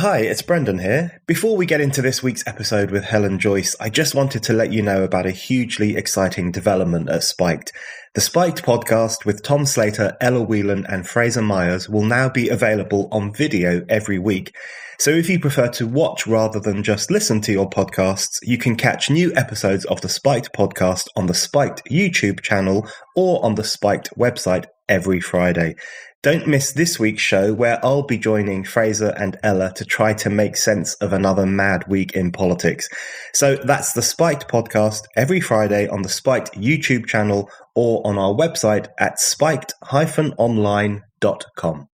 Hi, it's Brendan here. Before we get into this week's episode with Helen Joyce, I just wanted to let you know about a hugely exciting development at Spiked. The Spiked podcast with Tom Slater, Ella Whelan and Fraser Myers will now be available on video every week. So if you prefer to watch rather than just listen to your podcasts, you can catch new episodes of the Spiked podcast on the Spiked YouTube channel or on the Spiked website every Friday. Don't miss this week's show where I'll be joining Fraser and Ella to try to make sense of another mad week in politics. So that's the Spiked podcast every Friday on the Spiked YouTube channel or on our website at spiked-online.com.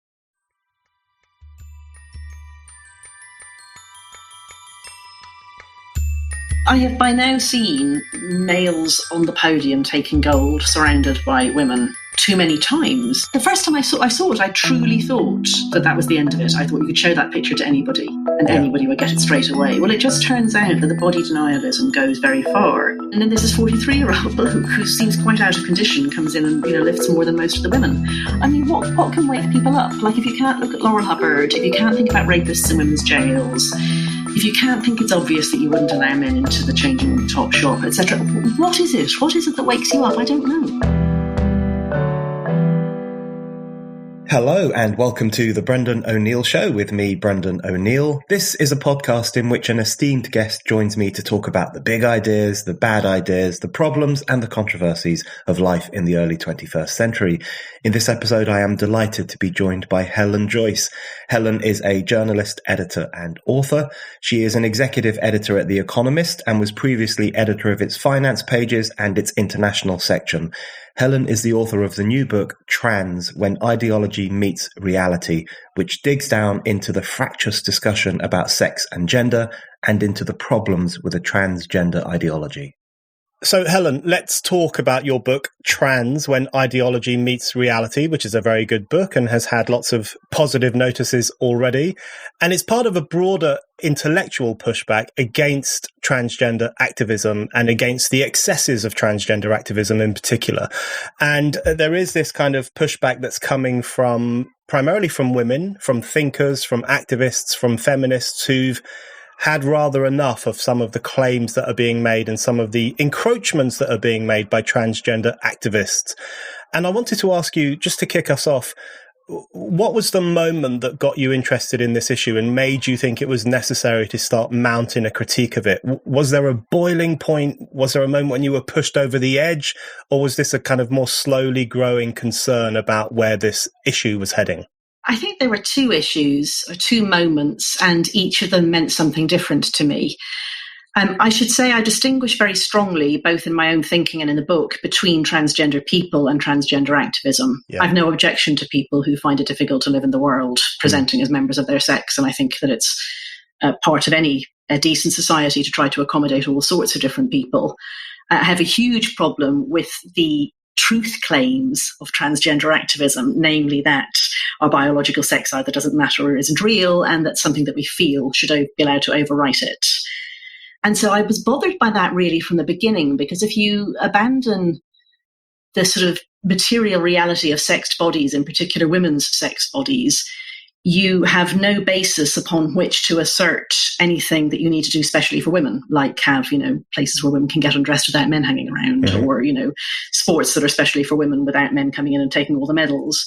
I have by now seen males on the podium taking gold, surrounded by women, too many times. The first time I saw it, I truly thought that was the end of it. I thought you could show that picture to anybody, and anybody would get it straight away. Well, it just turns out that the body denialism goes very far. And then there's this 43-year-old bloke who seems quite out of condition, comes in and lifts more than most of the women. I mean, what can wake people up? Like, if you can't look at Laurel Hubbard, if you can't think about rapists in women's jails, if you can't think it's obvious that you wouldn't allow men into the changing room top shop, etc., what is it? What is it that wakes you up? I don't know. Hello and welcome to the Brendan O'Neill Show with me, Brendan O'Neill. This is a podcast in which an esteemed guest joins me to talk about the big ideas, the bad ideas, the problems and the controversies of life in the early 21st century. In this episode, I am delighted to be joined by Helen Joyce. Helen is a journalist, editor and author. She is an executive editor at The Economist and was previously editor of its finance pages and its international section. Helen is the author of the new book, Trans, When Ideology Meets Reality, which digs down into the fractious discussion about sex and gender and into the problems with a transgender ideology. So, Helen, let's talk about your book, Trans, When Ideology Meets Reality, which is a very good book and has had lots of positive notices already. And it's part of a broader intellectual pushback against transgender activism and against the excesses of transgender activism in particular. And there is this kind of pushback that's coming primarily from women, from thinkers, from activists, from feminists who've had rather enough of some of the claims that are being made and some of the encroachments that are being made by transgender activists. And I wanted to ask you, just to kick us off, what was the moment that got you interested in this issue and made you think it was necessary to start mounting a critique of it? Was there a boiling point? Was there a moment when you were pushed over the edge? Or was this a kind of more slowly growing concern about where this issue was heading? I think there were two issues, or two moments, and each of them meant something different to me. I should say I distinguish very strongly, both in my own thinking and in the book, between transgender people and transgender activism. Yeah. I've no objection to people who find it difficult to live in the world presenting as members of their sex, and I think that it's part of any decent society to try to accommodate all sorts of different people. I have a huge problem with the truth claims of transgender activism, namely that our biological sex either doesn't matter or isn't real, and that something that we feel should be allowed to overwrite it. And so I was bothered by that really from the beginning, because if you abandon the sort of material reality of sexed bodies, in particular women's sex bodies, you have no basis upon which to assert anything that you need to do specially for women, like have, places where women can get undressed without men hanging around, or, sports that are specially for women without men coming in and taking all the medals.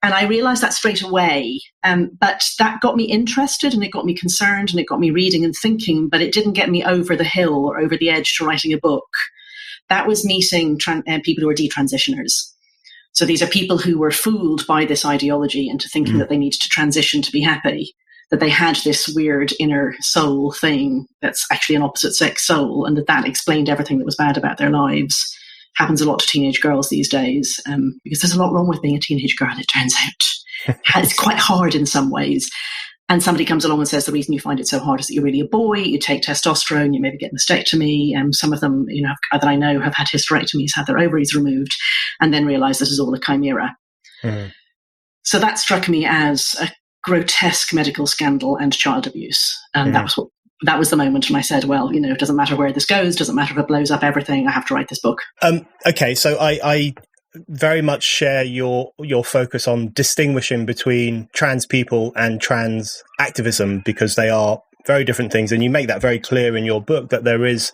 And I realized that straight away. But that got me interested and it got me concerned and it got me reading and thinking, but it didn't get me over the hill or over the edge to writing a book. That was meeting people who are detransitioners. So these are people who were fooled by this ideology into thinking that they needed to transition to be happy, that they had this weird inner soul thing that's actually an opposite sex soul, and that explained everything that was bad about their lives. Happens a lot to teenage girls these days, because there's a lot wrong with being a teenage girl, it turns out. It's quite hard in some ways. And somebody comes along and says the reason you find it so hard is that you're really a boy, you take testosterone, you maybe get mastectomy. Some of them, that I know have had hysterectomies, had their ovaries removed, and then realise this is all a chimera. So that struck me as a grotesque medical scandal and child abuse. And that was the moment when I said, well, it doesn't matter where this goes, doesn't matter if it blows up everything, I have to write this book. Okay, so I very much share your focus on distinguishing between trans people and trans activism, because they are very different things. And you make that very clear in your book, that there is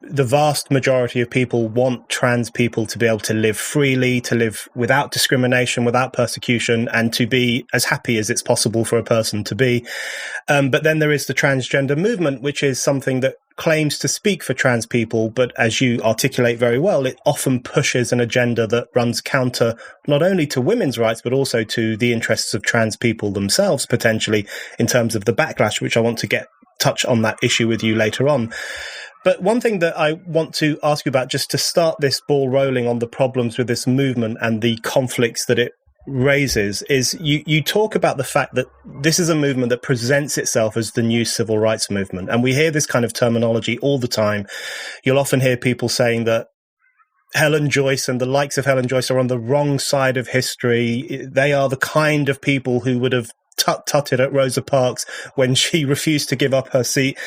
the vast majority of people want trans people to be able to live freely, to live without discrimination, without persecution, and to be as happy as it's possible for a person to be. But then there is the transgender movement, which is something that claims to speak for trans people, but as you articulate very well, it often pushes an agenda that runs counter not only to women's rights, but also to the interests of trans people themselves, potentially, in terms of the backlash, which I want to touch on that issue with you later on. But one thing that I want to ask you about, just to start this ball rolling on the problems with this movement and the conflicts that it raises, is you talk about the fact that this is a movement that presents itself as the new civil rights movement. And we hear this kind of terminology all the time. You'll often hear people saying that Helen Joyce and the likes of Helen Joyce are on the wrong side of history. They are the kind of people who would have tut-tutted at Rosa Parks when she refused to give up her seat.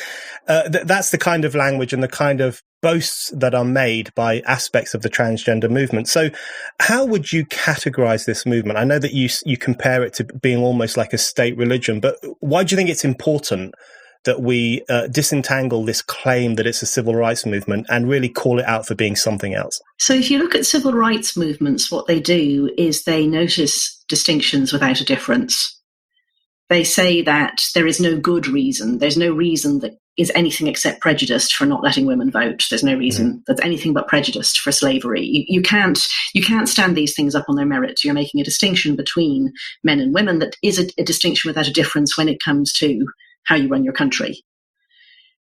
That's the kind of language and the kind of boasts that are made by aspects of the transgender movement. So how would you categorize this movement? I know that you compare it to being almost like a state religion, but why do you think it's important that we disentangle this claim that it's a civil rights movement and really call it out for being something else? So if you look at civil rights movements, what they do is they notice distinctions without a difference. They say that there is no good reason. There's no reason that is anything except prejudiced for not letting women vote. There's no reason that's anything but prejudiced for slavery. You can't stand these things up on their merits. You're making a distinction between men and women that is a distinction without a difference when it comes to how you run your country.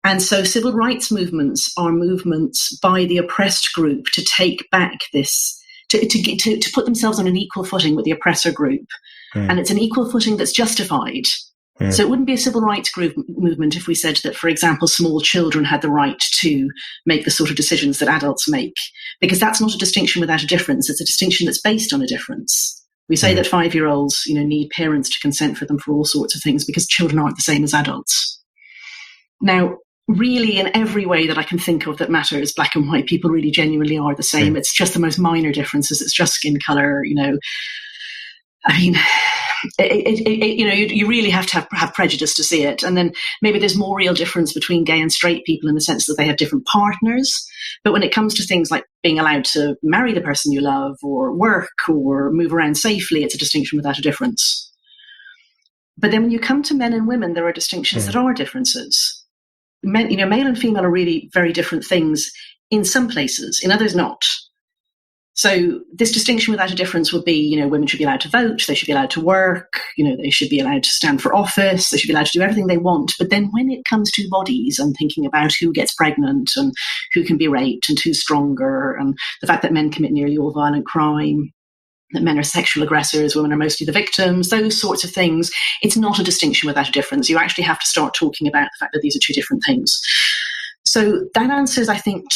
And so civil rights movements are movements by the oppressed group to take back this, to put themselves on an equal footing with the oppressor group. And it's an equal footing that's justified. So it wouldn't be a civil rights group movement if we said that, for example, small children had the right to make the sort of decisions that adults make, because that's not a distinction without a difference. It's a distinction that's based on a difference. We say that 5-year-olds, need parents to consent for them for all sorts of things because children aren't the same as adults. Now, really, in every way that I can think of that matters, black and white people really genuinely are the same. It's just the most minor differences. It's just skin color, I mean, you really have to have prejudice to see it. And then maybe there's more real difference between gay and straight people in the sense that they have different partners. But when it comes to things like being allowed to marry the person you love or work or move around safely, it's a distinction without a difference. But then when you come to men and women, there are distinctions that are differences. Men, male and female are really very different things in some places, in others not. So this distinction without a difference would be, women should be allowed to vote, they should be allowed to work, they should be allowed to stand for office, they should be allowed to do everything they want. But then when it comes to bodies and thinking about who gets pregnant and who can be raped and who's stronger, and the fact that men commit nearly all violent crime, that men are sexual aggressors, women are mostly the victims, those sorts of things, it's not a distinction without a difference. You actually have to start talking about the fact that these are two different things. So that answers, I think,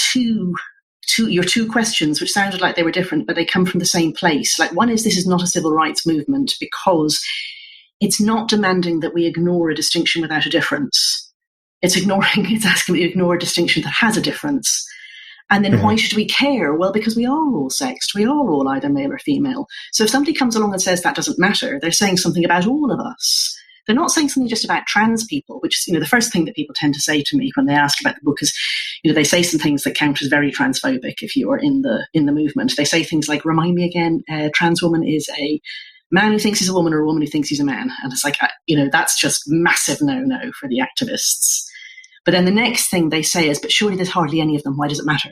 your two questions, which sounded like they were different, but they come from the same place. Like, one is, this is not a civil rights movement because it's not demanding that we ignore a distinction without a difference. It's asking that we ignore a distinction that has a difference. And then why should we care? Well, because we are all sexed. We are all either male or female. So if somebody comes along and says that doesn't matter, they're saying something about all of us. They're not saying something just about trans people, which is, the first thing that people tend to say to me when they ask about the book is, they say some things that count as very transphobic if you are in the movement. They say things like, remind me again, a trans woman is a man who thinks he's a woman or a woman who thinks he's a man. And it's like, that's just massive no-no for the activists. But then the next thing they say is, but surely there's hardly any of them. Why does it matter?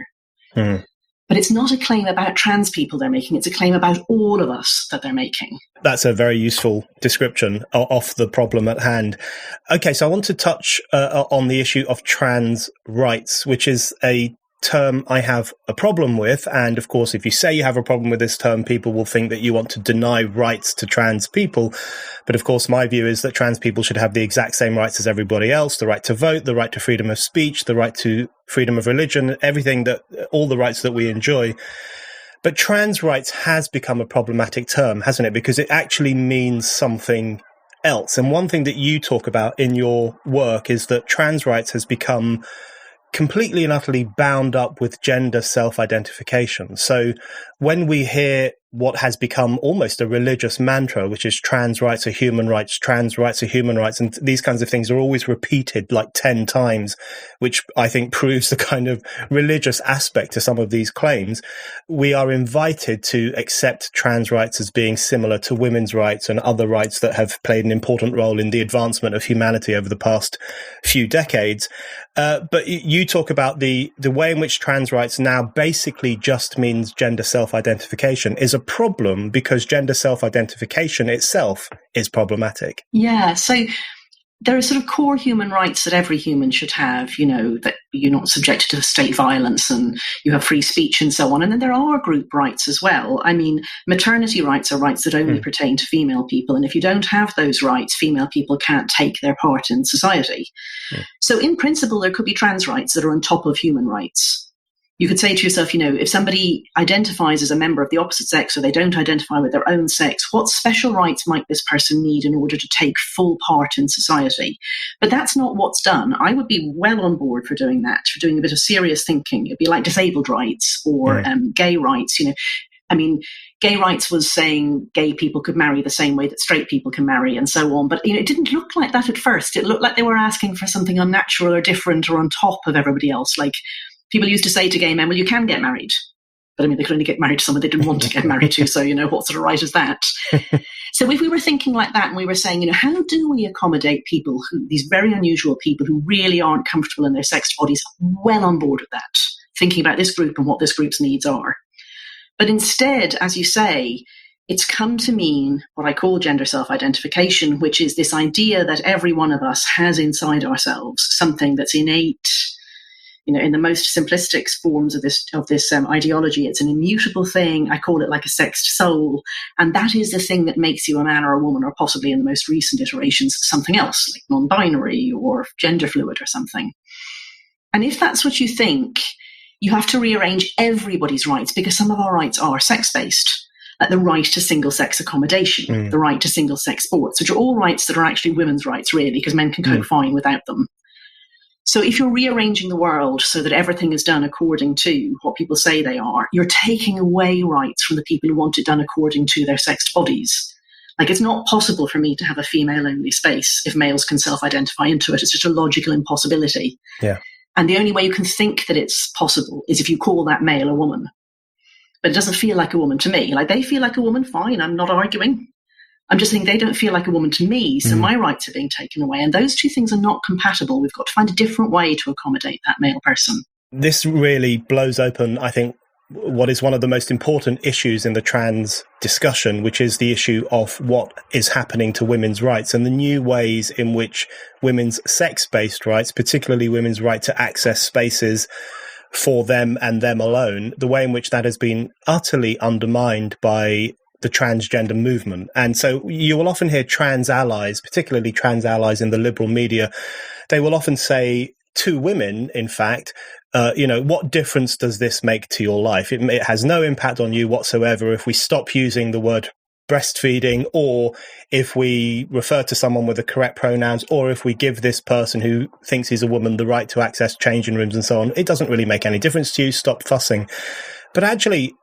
But it's not a claim about trans people they're making. It's a claim about all of us that they're making. That's a very useful description of the problem at hand. Okay, so I want to touch on the issue of trans rights, which is a term I have a problem with. And of course, if you say you have a problem with this term, people will think that you want to deny rights to trans people. But of course, my view is that trans people should have the exact same rights as everybody else: the right to vote, the right to freedom of speech, the right to freedom of religion, all the rights that we enjoy. But trans rights has become a problematic term, hasn't it? Because it actually means something else. And one thing that you talk about in your work is that trans rights has become completely and utterly bound up with gender self-identification. So when we hear what has become almost a religious mantra, which is trans rights are human rights, trans rights are human rights, and these kinds of things are always repeated like 10 times, which I think proves the kind of religious aspect to some of these claims, we are invited to accept trans rights as being similar to women's rights and other rights that have played an important role in the advancement of humanity over the past few decades. But you talk about the way in which trans rights now basically just means gender self-identification is a problem because gender self-identification itself is problematic. Yeah, so there are sort of core human rights that every human should have, that you're not subjected to state violence and you have free speech and so on. And then there are group rights as well. I mean, maternity rights are rights that only pertain to female people. And if you don't have those rights, female people can't take their part in society. So in principle, there could be trans rights that are on top of human rights. You could say to yourself, if somebody identifies as a member of the opposite sex or they don't identify with their own sex, what special rights might this person need in order to take full part in society? But that's not what's done. I would be well on board for doing that, for doing a bit of serious thinking. It'd be like disabled rights or gay rights. I mean, gay rights was saying gay people could marry the same way that straight people can marry and so on. But, it didn't look like that at first. It looked like they were asking for something unnatural or different or on top of everybody else. Like, people used to say to gay men, well, you can get married. But I mean, they could only get married to someone they didn't want to get married to. So, what sort of right is that? So if we were thinking like that and we were saying, how do we accommodate people these very unusual people who really aren't comfortable in their sexed bodies, well on board with that, thinking about this group and what this group's needs are. But instead, as you say, it's come to mean what I call gender self-identification, which is this idea that every one of us has inside ourselves something that's innate. In the most simplistic forms of this ideology, it's an immutable thing. I call it like a sexed soul. And that is the thing that makes you a man or a woman, or possibly in the most recent iterations, something else, like non-binary or gender fluid or something. And if that's what you think, you have to rearrange everybody's rights, because some of our rights are sex-based. Like the right to single-sex accommodation, the right to single-sex sports, which are all rights that are actually women's rights, really, because men can cope fine without them. So if you're rearranging the world so that everything is done according to what people say they are, you're taking away rights from the people who want it done according to their sexed bodies. Like, it's not possible for me to have a female-only space if males can self-identify into it. It's just a logical impossibility. Yeah. And the only way you can think that it's possible is if you call that male a woman. But it doesn't feel like a woman to me. Like, they feel like a woman, fine, I'm not arguing. I'm just saying they don't feel like a woman to me, so my rights are being taken away. And those two things are not compatible. We've got to find a different way to accommodate that male person. This really blows open, I think, what is one of the most important issues in the trans discussion, which is the issue of what is happening to women's rights and the new ways in which women's sex-based rights, particularly women's right to access spaces for them and them alone, the way in which that has been utterly undermined by the transgender movement. And so you will often hear trans allies, particularly trans allies in the liberal media, they will often say to women, in fact, what difference does this make to your life? It has no impact on you whatsoever if we stop using the word breastfeeding, or if we refer to someone with the correct pronouns, or if we give this person who thinks he's a woman the right to access changing rooms and so on. It doesn't really make any difference to you. Stop fussing. But actually,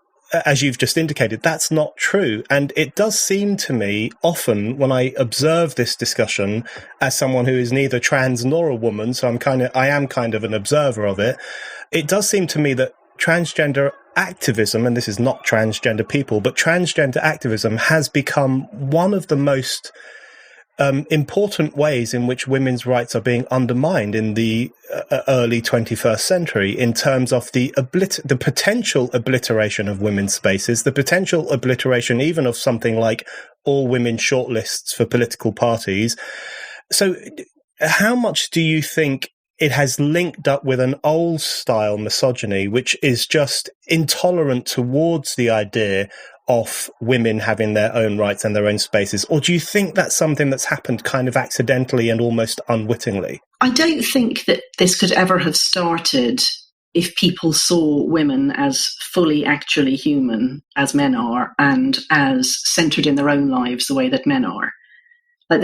as you've just indicated, that's not true. And it does seem to me often when I observe this discussion as someone who is neither trans nor a woman, so I am kind of an observer of it. It does seem to me that transgender activism, and this is not transgender people, but transgender activism has become one of the most important ways in which women's rights are being undermined in the early 21st century, in terms of the potential obliteration of women's spaces, the potential obliteration even of something like all women shortlists for political parties. So how much do you think it has linked up with an old style misogyny, which is just intolerant towards the idea of women having their own rights and their own spaces? Or do you think that's something that's happened kind of accidentally and almost unwittingly? I don't think that this could ever have started if people saw women as fully actually human as men are, and as centred in their own lives the way that men are. Like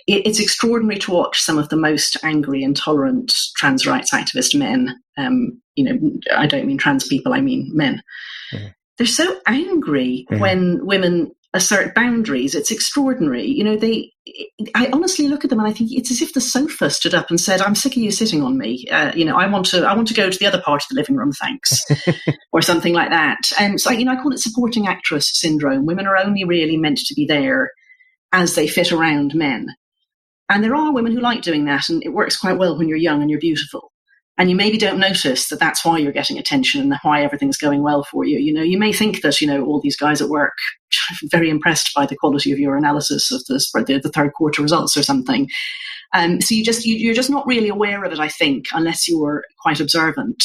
it's extraordinary to watch some of the most angry, intolerant trans rights activist men. I don't mean trans people, I mean men. Mm. They're so angry when women assert boundaries. It's extraordinary. I honestly look at them and I think it's as if the sofa stood up and said, "I'm sick of you sitting on me. I want to go to the other part of the living room, thanks," or something like that. And so, I call it supporting actress syndrome. Women are only really meant to be there as they fit around men. And there are women who like doing that, and it works quite well when you're young and you're beautiful. And you maybe don't notice that that's why you're getting attention and why everything's going well for you. You may think that, all these guys at work are very impressed by the quality of your analysis of the third quarter results or something. So you're just not really aware of it, I think, unless you're quite observant.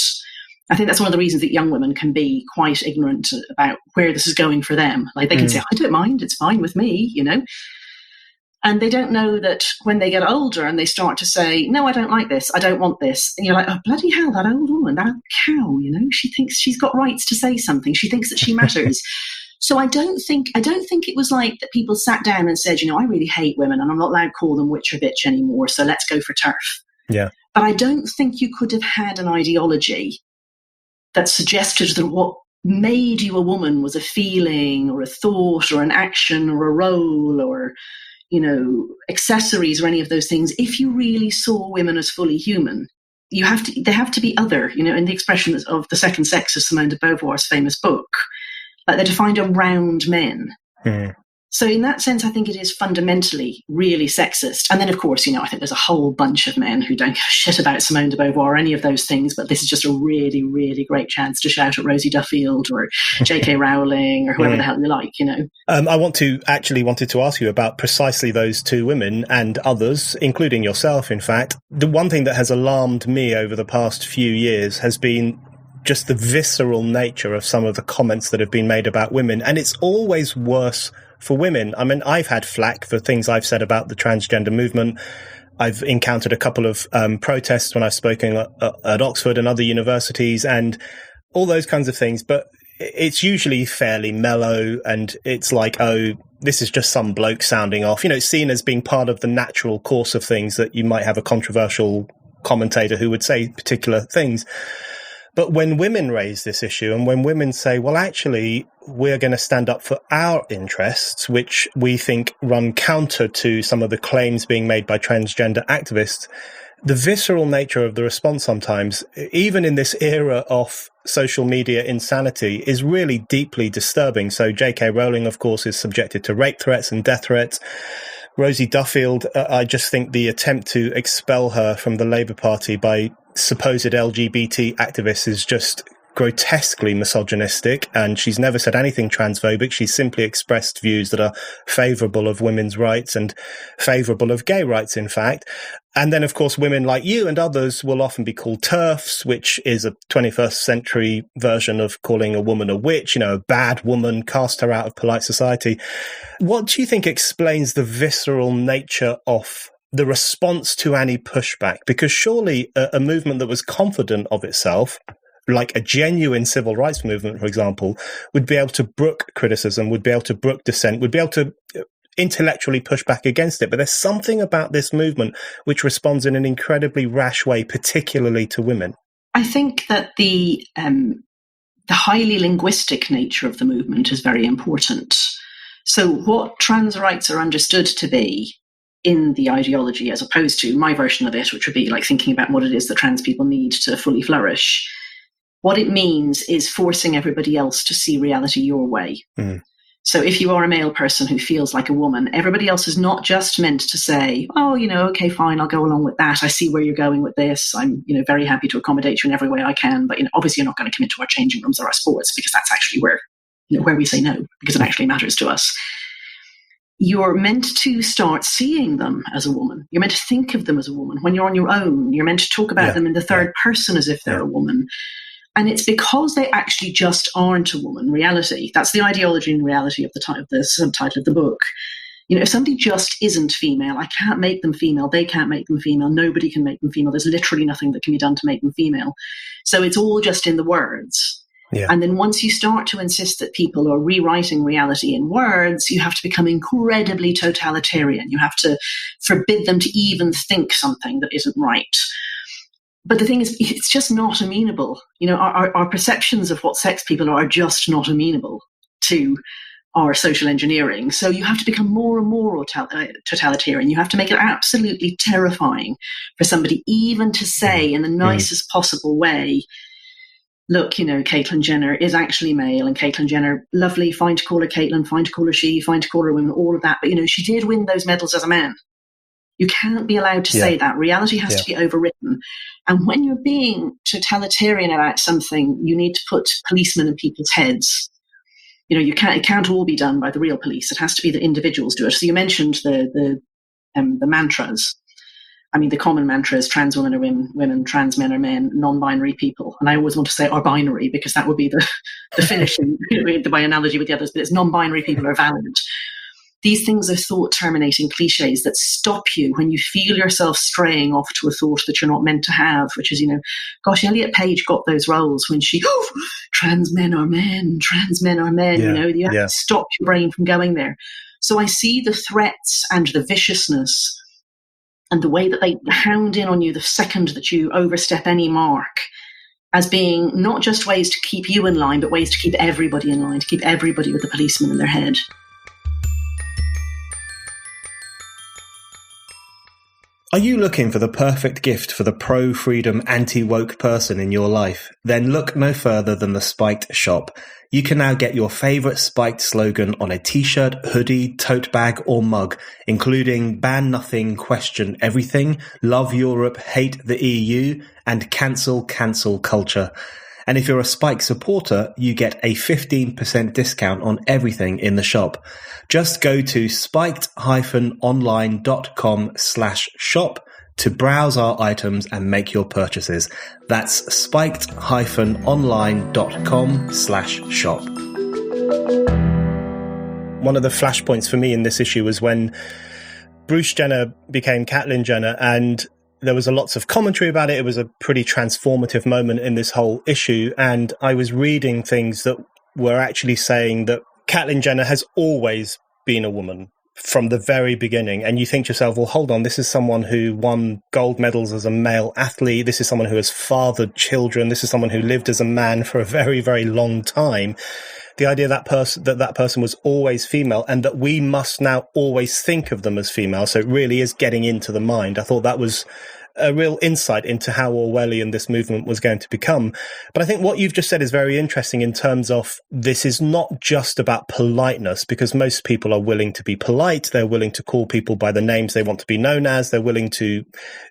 I think that's one of the reasons that young women can be quite ignorant about where this is going for them. Like they can say, "I don't mind, it's fine with me," And they don't know that when they get older and they start to say, "No, I don't like this, I don't want this." And you're like, "Oh, bloody hell, that old woman, that old cow, she thinks she's got rights to say something. She thinks that she matters." So I don't think it was like that people sat down and said, "I really hate women and I'm not allowed to call them witch or bitch anymore, so let's go for TERF." Yeah. But I don't think you could have had an ideology that suggested that what made you a woman was a feeling or a thought or an action or a role or, accessories or any of those things. If you really saw women as fully human, they have to be other, in the expression of the second Sexist, Simone de Beauvoir's famous book, like they're defined around men. Mm. So in that sense, I think it is fundamentally really sexist. And then, of course, I think there's a whole bunch of men who don't give a shit about Simone de Beauvoir or any of those things, but this is just a really, really great chance to shout at Rosie Duffield or J.K. Rowling or whoever the hell you like, I wanted to ask you about precisely those two women and others, including yourself, in fact. The one thing that has alarmed me over the past few years has been just the visceral nature of some of the comments that have been made about women. And it's always worse for women. I mean, I've had flack for things I've said about the transgender movement. I've encountered a couple of protests when I've spoken at Oxford and other universities and all those kinds of things. But it's usually fairly mellow and it's like, oh, this is just some bloke sounding off. It's seen as being part of the natural course of things that you might have a controversial commentator who would say particular things. But when women raise this issue and when women say, well, actually, we're going to stand up for our interests, which we think run counter to some of the claims being made by transgender activists, the visceral nature of the response sometimes, even in this era of social media insanity, is really deeply disturbing. So J.K. Rowling, of course, is subjected to rape threats and death threats. Rosie Duffield, I just think the attempt to expel her from the Labour Party by supposed LGBT activists is just grotesquely misogynistic, and she's never said anything transphobic. She's simply expressed views that are favourable of women's rights and favourable of gay rights, in fact. And then, of course, women like you and others will often be called TERFs, which is a 21st century version of calling a woman a witch, a bad woman, cast her out of polite society. What do you think explains the visceral nature of the response to any pushback? Because surely a movement that was confident of itself, like a genuine civil rights movement, for example, would be able to brook criticism, would be able to brook dissent, would be able to intellectually push back against it. But there's something about this movement which responds in an incredibly rash way, particularly to women. I think that the highly linguistic nature of the movement is very important. So what trans rights are understood to be in the ideology, as opposed to my version of it, which would be like thinking about what it is that trans people need to fully flourish. What it means is forcing everybody else to see reality your way. Mm. So if you are a male person who feels like a woman, everybody else is not just meant to say, oh, okay, fine, I'll go along with that. I see where you're going with this. I'm, very happy to accommodate you in every way I can. But, obviously you're not going to come into our changing rooms or our sports, because that's actually where we say no, because it actually matters to us. You're meant to start seeing them as a woman. You're meant to think of them as a woman. When you're on your own, you're meant to talk about them in the third person as if they're a woman. And it's because they actually just aren't a woman. Reality. That's the ideology and reality of the subtitle of the book. If somebody just isn't female, I can't make them female. They can't make them female. Nobody can make them female. There's literally nothing that can be done to make them female. So it's all just in the words. Yeah. And then once you start to insist that people are rewriting reality in words, you have to become incredibly totalitarian. You have to forbid them to even think something that isn't right. But the thing is, it's just not amenable. You know, our perceptions of what sex people are just not amenable to our social engineering. So you have to become more and more totalitarian. You have to make it absolutely terrifying for somebody even to say in the nicest possible way, look, you know, Caitlyn Jenner is actually male, and Caitlyn Jenner, lovely, fine to call her Caitlyn, fine to call her she, fine to call her women, all of that. But, you know, she did win those medals as a man. You can't be allowed to say that. Reality has to be overwritten. And when you're being totalitarian about something, you need to put policemen in people's heads. You know, it can't all be done by the real police. It has to be that individuals do it. So you mentioned the mantras. I mean, the common mantra is trans women are women, trans men are men, non-binary people. And I always want to say are binary because that would be the finishing by analogy with the others. But it's non-binary people are valid. These things are thought-terminating cliches that stop you when you feel yourself straying off to a thought that you're not meant to have, which is, you know, gosh, Elliot Page got those roles when she, trans men are men, you know, you have to stop your brain from going there. So I see the threats and the viciousness and the way that they hound in on you the second that you overstep any mark as being not just ways to keep you in line, but ways to keep everybody in line, to keep everybody with the policeman in their head. Are you looking for the perfect gift for the pro-freedom, anti-woke person in your life? Then look no further than the Spiked shop. You can now get your favourite Spiked slogan on a t-shirt, hoodie, tote bag or mug, including ban nothing, question everything, love Europe, hate the EU, and cancel culture. And if you're a Spike supporter, you get a 15% discount on everything in the shop. Just go to spiked-online.com/shop to browse our items and make your purchases. That's spiked-online.com/shop. One of the flashpoints for me in this issue was when Bruce Jenner became Caitlyn Jenner, and there was lots of commentary about it. It was a pretty transformative moment in this whole issue. And I was reading things that were actually saying that Caitlyn Jenner has always been a woman from the very beginning. And you think to yourself, well, hold on, this is someone who won gold medals as a male athlete. This is someone who has fathered children. This is someone who lived as a man for a very, very long time. The idea that person was always female and that we must now always think of them as female. So it really is getting into the mind. I thought that was a real insight into how Orwellian this movement was going to become. But I think what you've just said is very interesting in terms of this is not just about politeness, because most people are willing to be polite. They're willing to call people by the names they want to be known as. They're willing to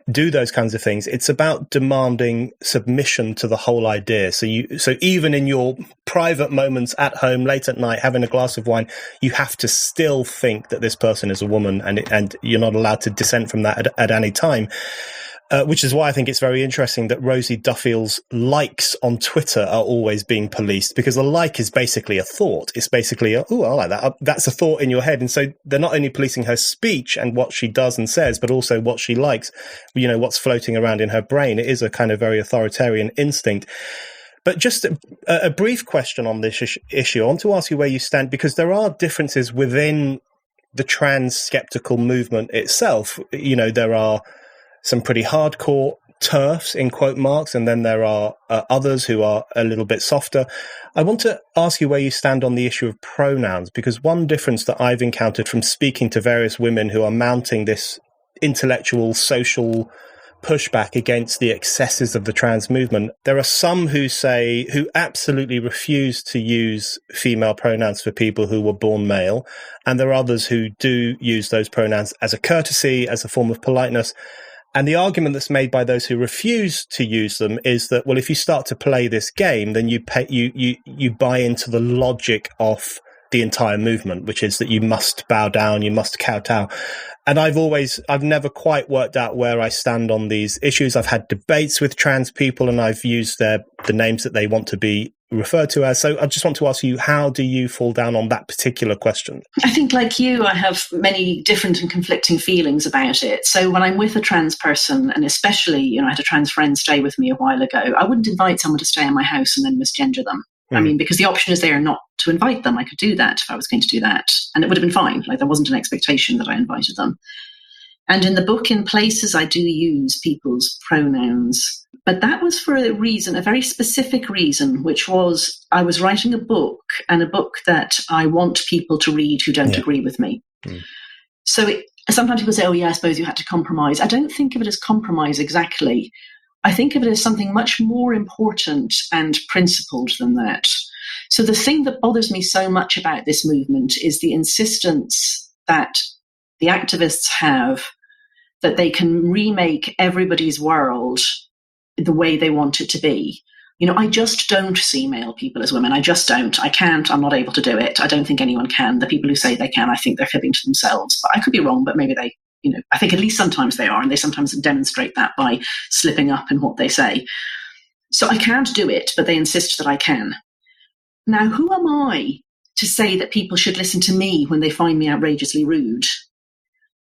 do those kinds of things. It's about demanding submission to the whole idea. So even in your private moments at home, late at night, having a glass of wine, you have to still think that this person is a woman, and you're not allowed to dissent from that at any time. Which is why I think it's very interesting that Rosie Duffield's likes on Twitter are always being policed, because a like is basically a thought. It's basically, I like that. That's a thought in your head. And so they're not only policing her speech and what she does and says, but also what she likes, you know, what's floating around in her brain. It is a kind of very authoritarian instinct. But just a brief question on this issue. I want to ask you where you stand, because there are differences within the trans skeptical movement itself. You know, there are some pretty hardcore TERFs in quote marks, and then there are others who are a little bit softer. I want to ask you where you stand on the issue of pronouns, because one difference that I've encountered from speaking to various women who are mounting this intellectual, social pushback against the excesses of the trans movement, there are some who absolutely refuse to use female pronouns for people who were born male, and there are others who do use those pronouns as a courtesy, as a form of politeness. And the argument that's made by those who refuse to use them is that, well, if you start to play this game, then you buy into the logic of the entire movement, which is that you must bow down, you must kowtow. And I've never quite worked out where I stand on these issues. I've had debates with trans people, and I've used the names that they want to be referred to as. So I just want to ask you, how do you fall down on that particular question? I think, like you, I have many different and conflicting feelings about it. So when I'm with a trans person, and especially, you know, I had a trans friend stay with me a while ago, I wouldn't invite someone to stay in my house and then misgender them. I mean, because the option is there not to invite them. I could do that if I was going to do that, and it would have been fine. Like, there wasn't an expectation that I invited them. And in the book, in places, I do use people's pronouns. But that was for a reason, a very specific reason, which was I was writing a book, and a book that I want people to read who don't agree with me. So sometimes people say, oh, yeah, I suppose you had to compromise. I don't think of it as compromise exactly. I think of it as something much more important and principled than that. So the thing that bothers me so much about this movement is the insistence that the activists have that they can remake everybody's world the way they want it to be. You know, I just don't see male people as women. I just don't. I can't. I'm not able to do it. I don't think anyone can. The people who say they can, I think they're fibbing to themselves. But I could be wrong, but maybe they, you know, I think at least sometimes they are, and they sometimes demonstrate that by slipping up in what they say. So I can't do it, but they insist that I can. Now, who am I to say that people should listen to me when they find me outrageously rude?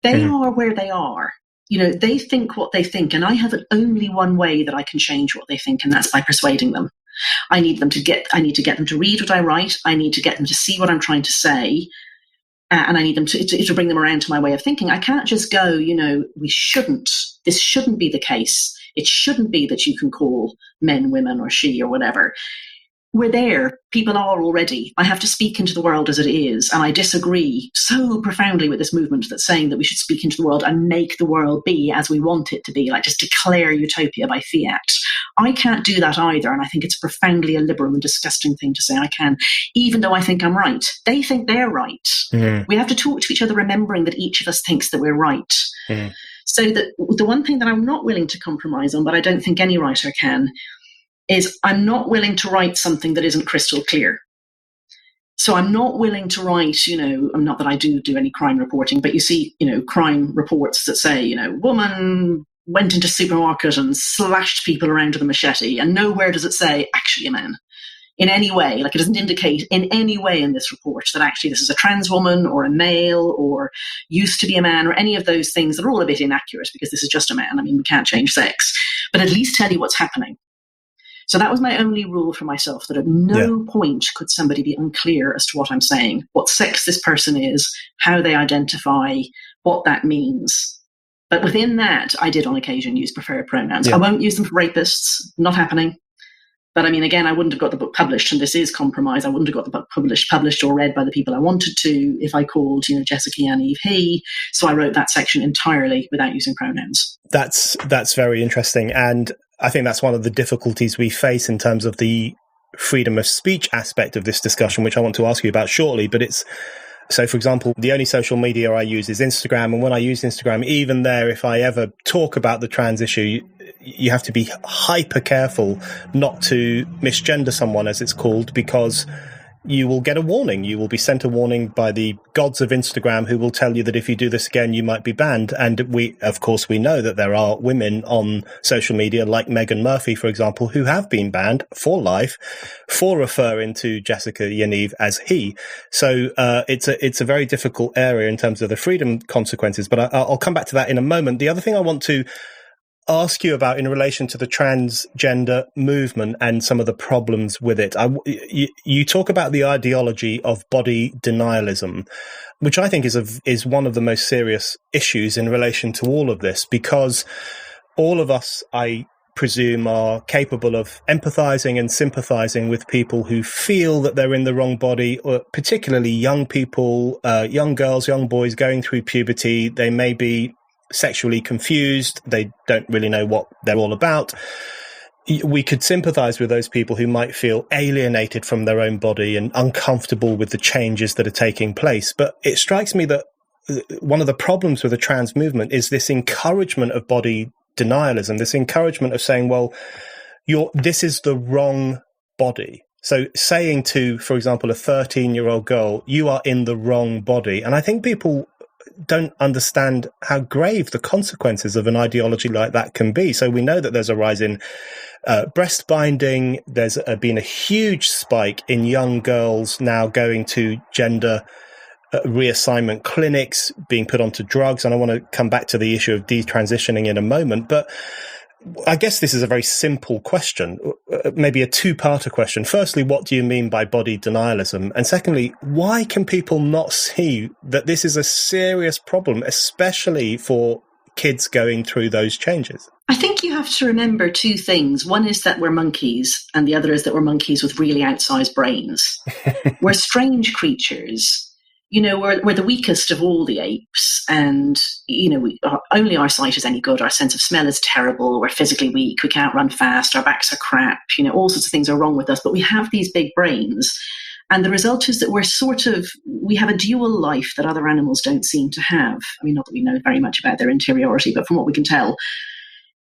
They are where they are. You know, they think what they think, and I have only one way that I can change what they think, and that's by persuading them. I need to get them to read what I write. I need to get them to see what I'm trying to say. And I need them to bring them around to my way of thinking. I can't just go, you know, this shouldn't be the case. It shouldn't be that you can call men women or she or whatever. We're there. People are already. I have to speak into the world as it is. And I disagree so profoundly with this movement that's saying that we should speak into the world and make the world be as we want it to be, like just declare utopia by fiat. I can't do that either. And I think it's profoundly illiberal and disgusting thing to say I can, even though I think I'm right. They think they're right. We have to talk to each other, remembering that each of us thinks that we're right. So that the one thing that I'm not willing to compromise on, but I don't think any writer can, is I'm not willing to write something that isn't crystal clear. So I'm not willing to write, you know, not that I do any crime reporting, but you see, you know, crime reports that say, you know, woman went into supermarket and slashed people around with a machete, and nowhere does it say actually a man in any way. Like, it doesn't indicate in any way in this report that actually this is a trans woman or a male or used to be a man or any of those things that are all a bit inaccurate because this is just a man. I mean, we can't change sex, but at least tell you what's happening. So that was my only rule for myself, that at no point could somebody be unclear as to what I'm saying, what sex this person is, how they identify, what that means. But within that, I did on occasion use preferred pronouns. I won't use them for rapists, not happening. But I mean, again, I wouldn't have got the book published, and this is compromise. I wouldn't have got the book published or read by the people I wanted to if I called, you know, Jessica and Eve he. So I wrote that section entirely without using pronouns. That's very interesting. And I think that's one of the difficulties we face in terms of the freedom of speech aspect of this discussion, which I want to ask you about shortly. But it's, so for example, the only social media I use is Instagram. And when I use Instagram, even there, if I ever talk about the trans issue, you have to be hyper careful not to misgender someone, as it's called, because you will get a warning. You will be sent a warning by the gods of Instagram, who will tell you that if you do this again, you might be banned. And we know that there are women on social media like Meghan Murphy, for example, who have been banned for life for referring to Jessica Yaniv as he. So it's a very difficult area in terms of the freedom consequences. But I'll come back to that in a moment. The other thing I want to ask you about in relation to the transgender movement and some of the problems with it. You talk about the ideology of body denialism, which I think is one of the most serious issues in relation to all of this, because all of us, I presume, are capable of empathizing and sympathizing with people who feel that they're in the wrong body, or particularly young people, young girls, young boys going through puberty. They may be sexually confused. They don't really know what they're all about. We could sympathize with those people who might feel alienated from their own body and uncomfortable with the changes that are taking place. But it strikes me that one of the problems with the trans movement is this encouragement of body denialism, this encouragement of saying, well, this is the wrong body. So saying to, for example, a 13-year-old girl, you are in the wrong body. And I think people don't understand how grave the consequences of an ideology like that can be. So we know that there's a rise in breast binding. There's been a huge spike in young girls now going to gender reassignment clinics, being put onto drugs. And I want to come back to the issue of detransitioning in a moment. But I guess this is a very simple question, maybe a two-parter question. Firstly, what do you mean by body denialism? And secondly, why can people not see that this is a serious problem, especially for kids going through those changes? I think you have to remember two things. One is that we're monkeys, and the other is that we're monkeys with really outsized brains. We're strange creatures. We're the weakest of all the apes, and, only our sight is any good. Our sense of smell is terrible. We're physically weak. We can't run fast. Our backs are crap. All sorts of things are wrong with us, but we have these big brains. And the result is that we have a dual life that other animals don't seem to have. I mean, not that we know very much about their interiority, but from what we can tell,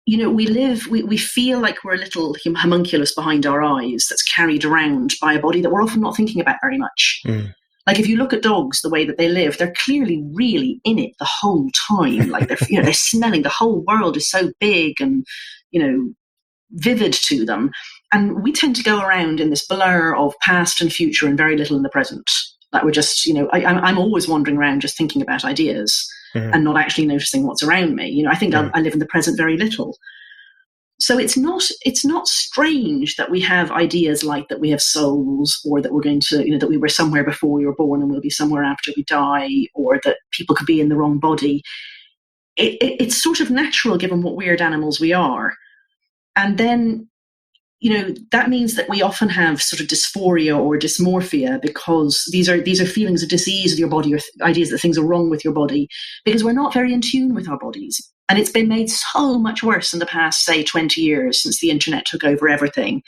we feel like we're a little homunculus behind our eyes that's carried around by a body that we're often not thinking about very much. Mm. Like if you look at dogs, the way that they live, they're clearly really in it the whole time. Like they're smelling. The whole world is so big and, vivid to them. And we tend to go around in this blur of past and future and very little in the present. Like we're just, I'm always wandering around just thinking about ideas and not actually noticing what's around me. I think I live in the present very little. So it's not strange that we have ideas like that we have souls, or that we're going to, that we were somewhere before we were born and we'll be somewhere after we die, or that people could be in the wrong body. It's sort of natural given what weird animals we are. And then, that means that we often have sort of dysphoria or dysmorphia, because these are feelings of disease of your body, or ideas that things are wrong with your body, because we're not very in tune with our bodies. And it's been made so much worse in the past, say, 20 years since the internet took over everything.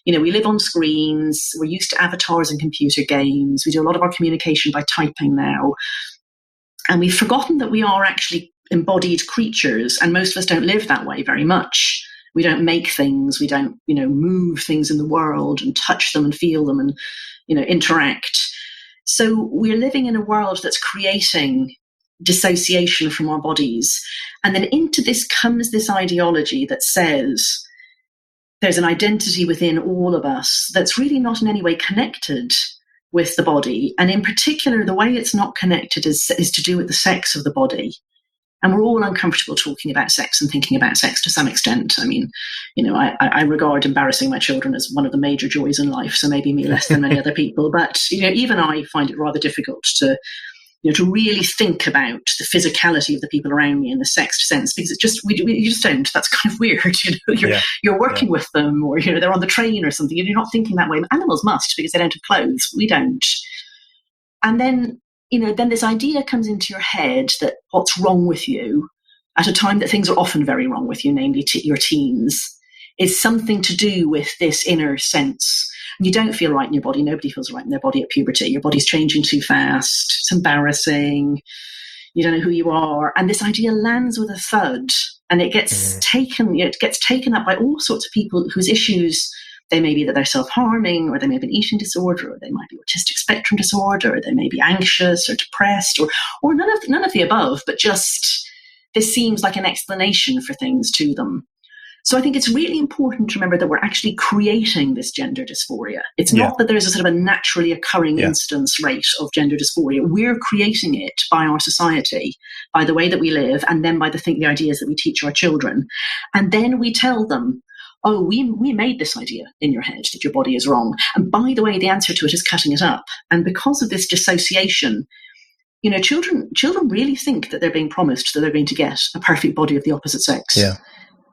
We live on screens. We're used to avatars and computer games. We do a lot of our communication by typing now. And we've forgotten that we are actually embodied creatures, and most of us don't live that way very much. We don't make things. We don't, move things in the world and touch them and feel them and, interact. So we're living in a world that's creating dissociation from our bodies. And then into this comes this ideology that says there's an identity within all of us that's really not in any way connected with the body. And in particular, the way it's not connected is to do with the sex of the body. And we're all uncomfortable talking about sex and thinking about sex to some extent. I mean, I regard embarrassing my children as one of the major joys in life, so maybe me less than many other people. But, even I find it rather difficult to really think about the physicality of the people around me in the sex sense, because it's just, you just don't. That's kind of weird. You're working with them, or, they're on the train or something. You're not thinking that way. Animals must, because they don't have clothes. We don't. And then, then this idea comes into your head that what's wrong with you at a time that things are often very wrong with you, namely your teens, is something to do with this inner sense. And you don't feel right in your body. Nobody feels right in their body at puberty. Your body's changing too fast. It's embarrassing. You don't know who you are. And this idea lands with a thud, and it gets taken up by all sorts of people whose issues, they may be that they're self-harming, or they may have an eating disorder, or they might be autistic spectrum disorder, or they may be anxious or depressed, or none of the above, but just this seems like an explanation for things to them. So I think it's really important to remember that we're actually creating this gender dysphoria. It's not that there's a sort of a naturally occurring instance rate of gender dysphoria. We're creating it by our society, by the way that we live, and then by the ideas that we teach our children. And then we tell them, oh, we made this idea in your head that your body is wrong. And by the way, the answer to it is cutting it up. And because of this dissociation, children really think that they're being promised that they're going to get a perfect body of the opposite sex. Yeah.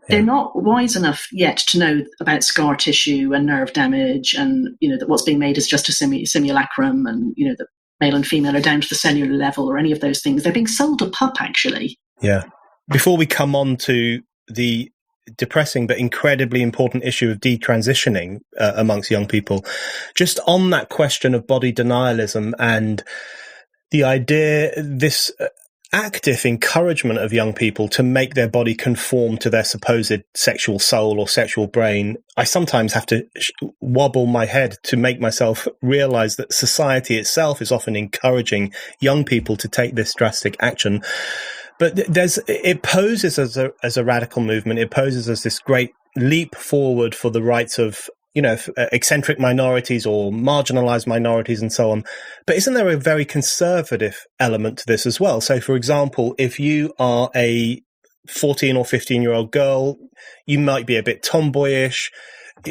They're not wise enough yet to know about scar tissue and nerve damage, and, that what's being made is just a simulacrum, and, that male and female are down to the cellular level, or any of those things. They're being sold a pup, actually. Yeah. Before we come on to the depressing but incredibly important issue of detransitioning amongst young people, just on that question of body denialism and the idea, this active encouragement of young people to make their body conform to their supposed sexual soul or sexual brain, I sometimes have to wobble my head to make myself realize that society itself is often encouraging young people to take this drastic action. But it poses as a radical movement. It poses as this great leap forward for the rights of, eccentric minorities or marginalized minorities and so on. But isn't there a very conservative element to this as well? So, for example, if you are a 14 or 15-year-old girl, you might be a bit tomboyish.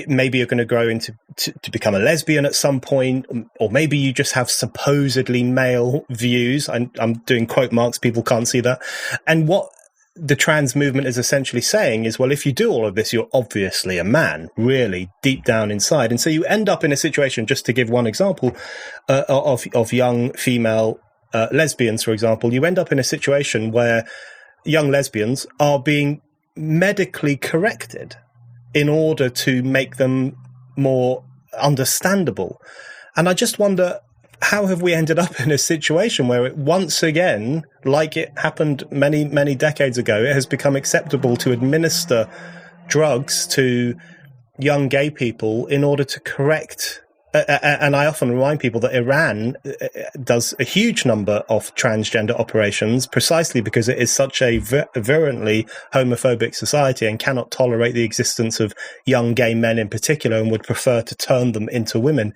Maybe you're going to grow into to become a lesbian at some point, or maybe you just have supposedly male views. I'm doing quote marks, people can't see that. And what the trans movement is essentially saying is, well, if you do all of this, you're obviously a man, really, deep down inside. And so you end up in a situation, just to give one example, of young female lesbians, for example, you end up in a situation where young lesbians are being medically corrected in order to make them more understandable. And I just wonder, how have we ended up in a situation where it, once again, like it happened many, many decades ago, it has become acceptable to administer drugs to young gay people in order to correct. And I often remind people that Iran does a huge number of transgender operations precisely because it is such a virulently homophobic society and cannot tolerate the existence of young gay men in particular, and would prefer to turn them into women.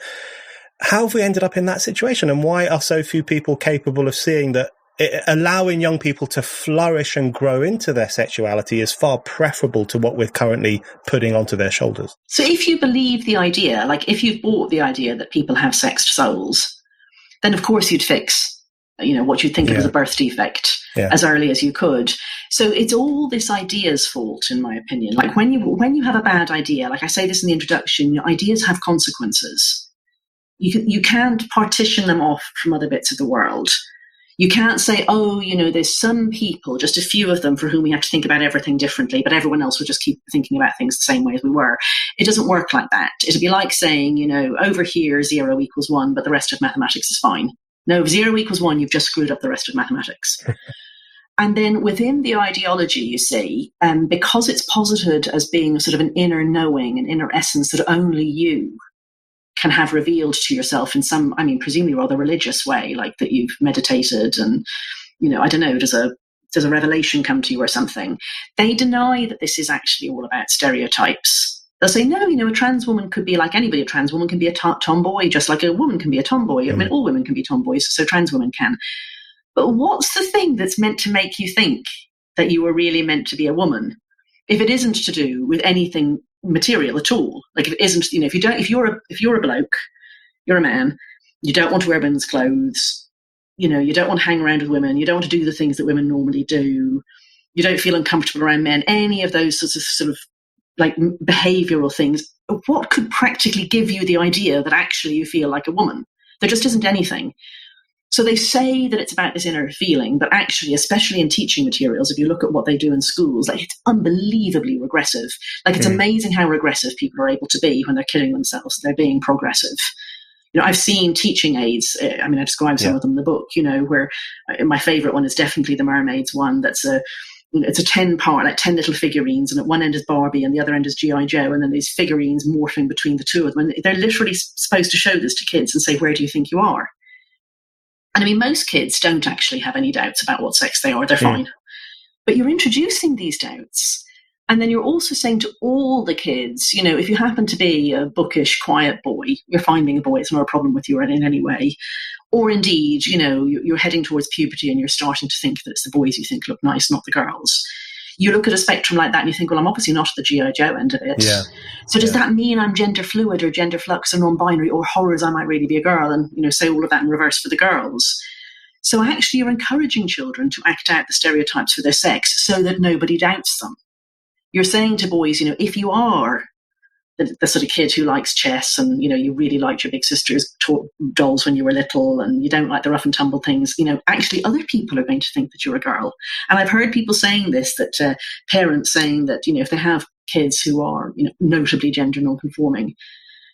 How have we ended up in that situation, and why are so few people capable of seeing that allowing young people to flourish and grow into their sexuality is far preferable to what we're currently putting onto their shoulders? So if you believe the idea, like if you've bought the idea that people have sexed souls, then of course you'd fix, what you'd think of as a birth defect as early as you could. So it's all this idea's fault, in my opinion. Like when you have a bad idea, like I say this in the introduction, ideas have consequences. You can't partition them off from other bits of the world. You can't say, there's some people, just a few of them, for whom we have to think about everything differently, but everyone else will just keep thinking about things the same way as we were. It doesn't work like that. It'd be like saying, over here 0 equals 1, but the rest of mathematics is fine. No, if 0 equals 1, you've just screwed up the rest of mathematics. And then within the ideology, you see, because it's posited as being sort of an inner knowing, an inner essence that only you can have revealed to yourself in some, presumably rather religious way, like that you've meditated and, I don't know, does a revelation come to you or something. They deny that this is actually all about stereotypes. They'll say, no, a trans woman could be like anybody. A trans woman can be a tomboy, just like a woman can be a tomboy. All women can be tomboys, so trans women can. But what's the thing that's meant to make you think that you were really meant to be a woman, if it isn't to do with anything material at all? Like if it isn't, if you're a bloke, you're a man, you don't want to wear women's clothes, you don't want to hang around with women, you don't want to do the things that women normally do, you don't feel uncomfortable around men, any of those sort of like behavioral things, what could practically give you the idea that actually you feel like a woman? There just isn't anything. So they say that it's about this inner feeling, but actually, especially in teaching materials, if you look at what they do in schools, like it's unbelievably regressive. Like it's amazing how regressive people are able to be when they're killing themselves. They're being progressive. I've seen teaching aids. I describe some of them in the book, where my favorite one is definitely the mermaids one. It's a 10-part, like 10 little figurines, and at one end is Barbie and the other end is G.I. Joe, and then these figurines morphing between the two of them. And they're literally supposed to show this to kids and say, where do you think you are? And most kids don't actually have any doubts about what sex they are. They're fine. But you're introducing these doubts. And then you're also saying to all the kids, if you happen to be a bookish, quiet boy, you're fine being a boy. It's not a problem with you in any way. Or indeed, you're heading towards puberty and you're starting to think that it's the boys you think look nice, not the girls. You look at a spectrum like that and you think, well, I'm obviously not at the G.I. Joe end of it. Yeah. So does that mean I'm gender fluid or gender flux or non-binary, or horrors, I might really be a girl, and, say all of that in reverse for the girls? So actually you're encouraging children to act out the stereotypes for their sex so that nobody doubts them. You're saying to boys, if you are the sort of kid who likes chess and, you really liked your big sister's dolls when you were little and you don't like the rough and tumble things, actually other people are going to think that you're a girl. And I've heard people saying this, that parents saying that, if they have kids who are, notably gender non-conforming,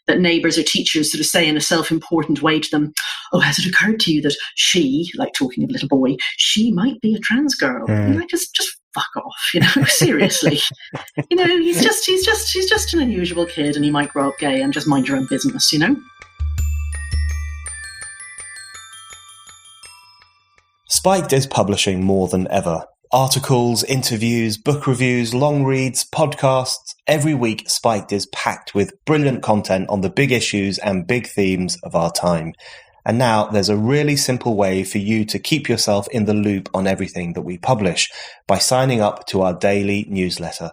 that neighbours or teachers sort of say in a self-important way to them, oh, has it occurred to you that she, like talking of a little boy, she might be a trans girl? You're like, just fuck off, seriously. He's just an unusual kid and he might grow up gay, and just mind your own business, Spiked is publishing more than ever. Articles, interviews, book reviews, long reads, podcasts. Every week, Spiked is packed with brilliant content on the big issues and big themes of our time. And now there's a really simple way for you to keep yourself in the loop on everything that we publish by signing up to our daily newsletter.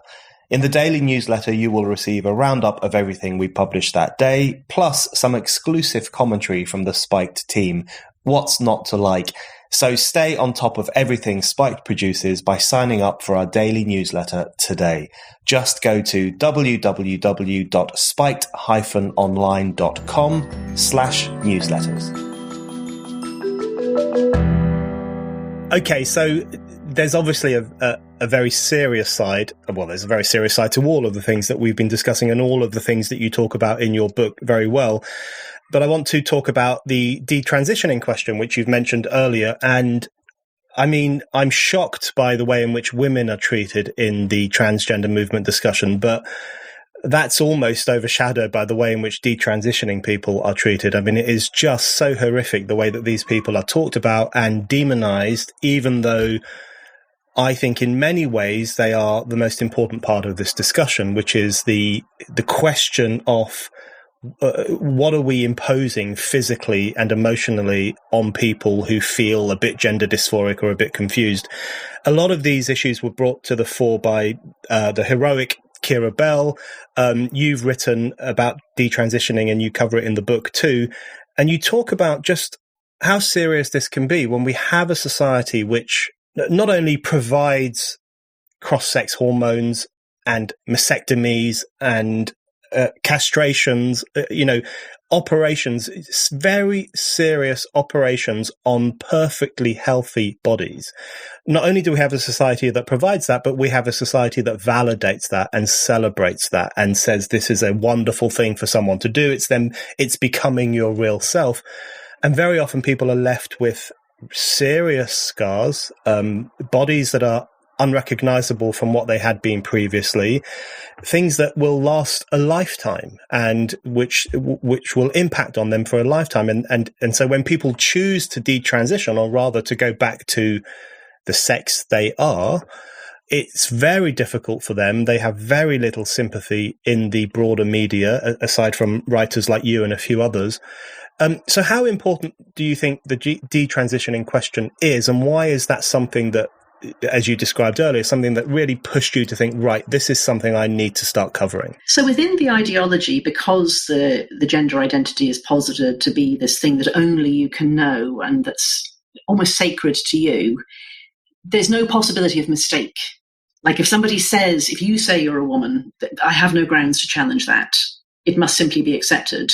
In the daily newsletter, you will receive a roundup of everything we publish that day, plus some exclusive commentary from the Spiked team. What's not to like? So stay on top of everything Spiked produces by signing up for our daily newsletter today. Just go to www.spiked-online.com/newsletters. Okay, so there's obviously a very serious side. Well, there's a very serious side to all of the things that we've been discussing and all of the things that you talk about in your book very well. But I want to talk about the detransitioning question, which you've mentioned earlier. And I mean, I'm shocked by the way in which women are treated in the transgender movement discussion, but that's almost overshadowed by the way in which detransitioning people are treated. I mean, it is just so horrific the way that these people are talked about and demonized, even though I think in many ways they are the most important part of this discussion, which is the question of what are we imposing physically and emotionally on people who feel a bit gender dysphoric or a bit confused. A lot of these issues were brought to the fore by the heroic Kira Bell. You've written about detransitioning and you cover it in the book too. And you talk about just how serious this can be when we have a society which not only provides cross-sex hormones and mastectomies and castrations, operations, very serious operations on perfectly healthy bodies. Not only do we have a society that provides that, but we have a society that validates that and celebrates that and says this is a wonderful thing for someone to do. It's becoming your real self. And very often people are left with serious scars, bodies that are unrecognizable from what they had been previously, things that will last a lifetime and which will impact on them for a lifetime. And so when people choose to detransition, or rather to go back to the sex they are, it's very difficult for them. They have very little sympathy in the broader media, aside from writers like you and a few others. So how important do you think the detransitioning question is, and why is that something that, as you described earlier, something that really pushed you to think, right, this is something I need to start covering? So within the ideology, because the gender identity is posited to be this thing that only you can know and that's almost sacred to you, there's no possibility of mistake. Like if you say you're a woman, I have no grounds to challenge that. It must simply be accepted.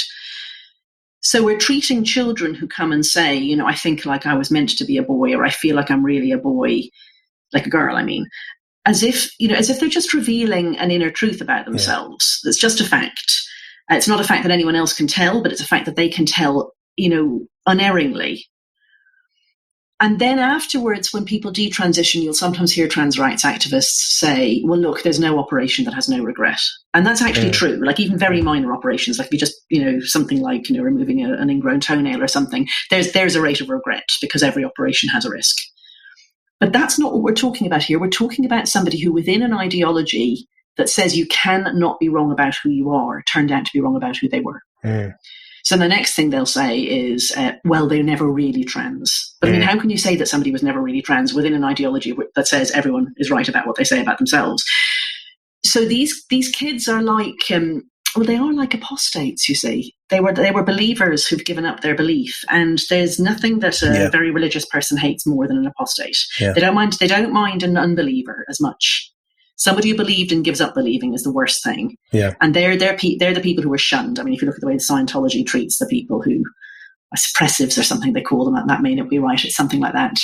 So we're treating children who come and say, I think like I was meant to be a boy, or I feel like I'm really a boy, like a girl, I mean, as if they're just revealing an inner truth about themselves. That's just a fact. It's not a fact that anyone else can tell, but it's a fact that they can tell, unerringly. And then afterwards, when people detransition, you'll sometimes hear trans rights activists say, well, look, there's no operation that has no regret. And that's actually true. Like even very minor operations, like if you just, something like, removing an ingrown toenail or something, there's a rate of regret because every operation has a risk. But that's not what we're talking about here. We're talking about somebody who within an ideology that says you cannot be wrong about who you are, turned out to be wrong about who they were. So the next thing they'll say is, well, they're never really trans. But I mean, how can you say that somebody was never really trans within an ideology that says everyone is right about what they say about themselves? So these kids are like, they are like apostates, you see. They were believers who've given up their belief. And there's nothing that a very religious person hates more than an apostate. Yeah. They don't mind an unbeliever as much. Somebody who believed and gives up believing is the worst thing. Yeah. And they're the people who are shunned. I mean, if you look at the way Scientology treats the people who are suppressives or something, they call them, that may not be right. It's something like that.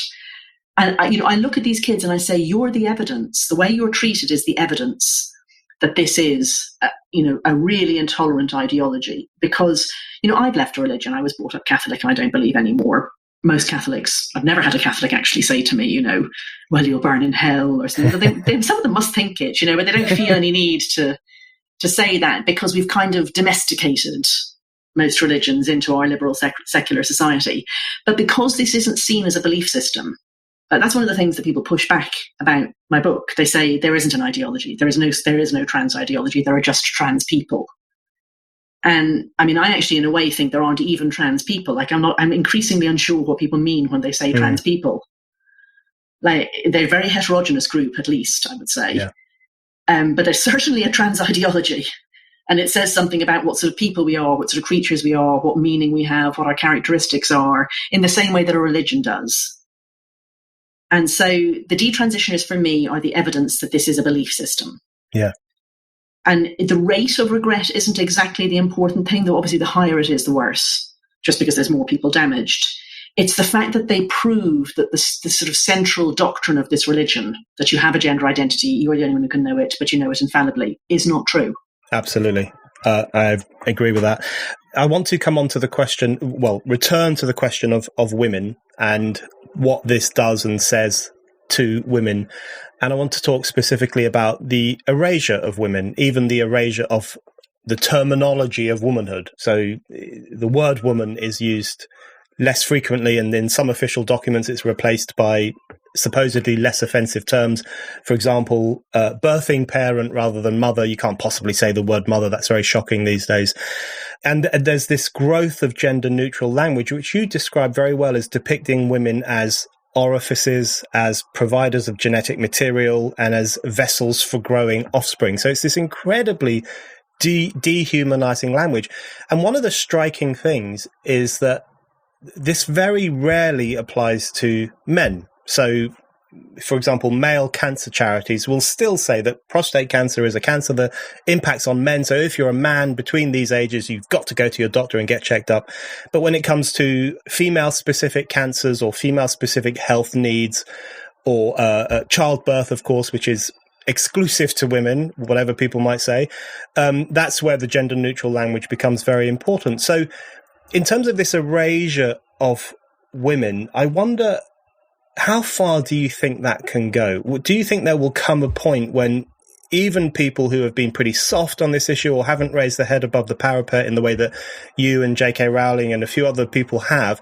And I look at these kids and I say, you're the evidence. The way you're treated is the evidence that this is, a really intolerant ideology. Because, I've left a religion. I was brought up Catholic and I don't believe anymore. Most Catholics, I've never had a Catholic actually say to me, well, you'll burn in hell or something. Some of them must think it, but they don't feel any need to say that because we've kind of domesticated most religions into our liberal secular society. But because this isn't seen as a belief system, that's one of the things that people push back about my book. They say there isn't an ideology. There is no trans ideology. There are just trans people. And I mean, I actually, in a way, think there aren't even trans people. Like, I'm increasingly unsure what people mean when they say trans people. Like, they're a very heterogeneous group, at least, I would say. Yeah. But there's certainly a trans ideology. And it says something about what sort of people we are, what sort of creatures we are, what meaning we have, what our characteristics are, in the same way that a religion does. And so the detransitioners, for me, are the evidence that this is a belief system. Yeah. And the rate of regret isn't exactly the important thing, though obviously the higher it is, the worse, just because there's more people damaged. It's the fact that they prove that the sort of central doctrine of this religion, that you have a gender identity, you're the only one who can know it, but you know it infallibly, is not true. Absolutely. I agree with that. I want to come on to the question, return to the question of women and what this does and says to women. And I want to talk specifically about the erasure of women, even the erasure of the terminology of womanhood. So the word woman is used less frequently, and in some official documents it's replaced by supposedly less offensive terms. For example, birthing parent rather than mother. You can't possibly say the word mother. That's very shocking these days. And there's this growth of gender neutral language, which you describe very well as depicting women as orifices, as providers of genetic material, and as vessels for growing offspring. So it's this incredibly dehumanizing language. And one of the striking things is that this very rarely applies to men. So, for example, male cancer charities will still say that prostate cancer is a cancer that impacts on men. So if you're a man between these ages, you've got to go to your doctor and get checked up. But when it comes to female-specific cancers or female-specific health needs, or childbirth, of course, which is exclusive to women, whatever people might say, that's where the gender-neutral language becomes very important. So in terms of this erasure of women, I wonder, how far do you think that can go? Do you think there will come a point when even people who have been pretty soft on this issue or haven't raised their head above the parapet in the way that you and J.K. Rowling and a few other people have,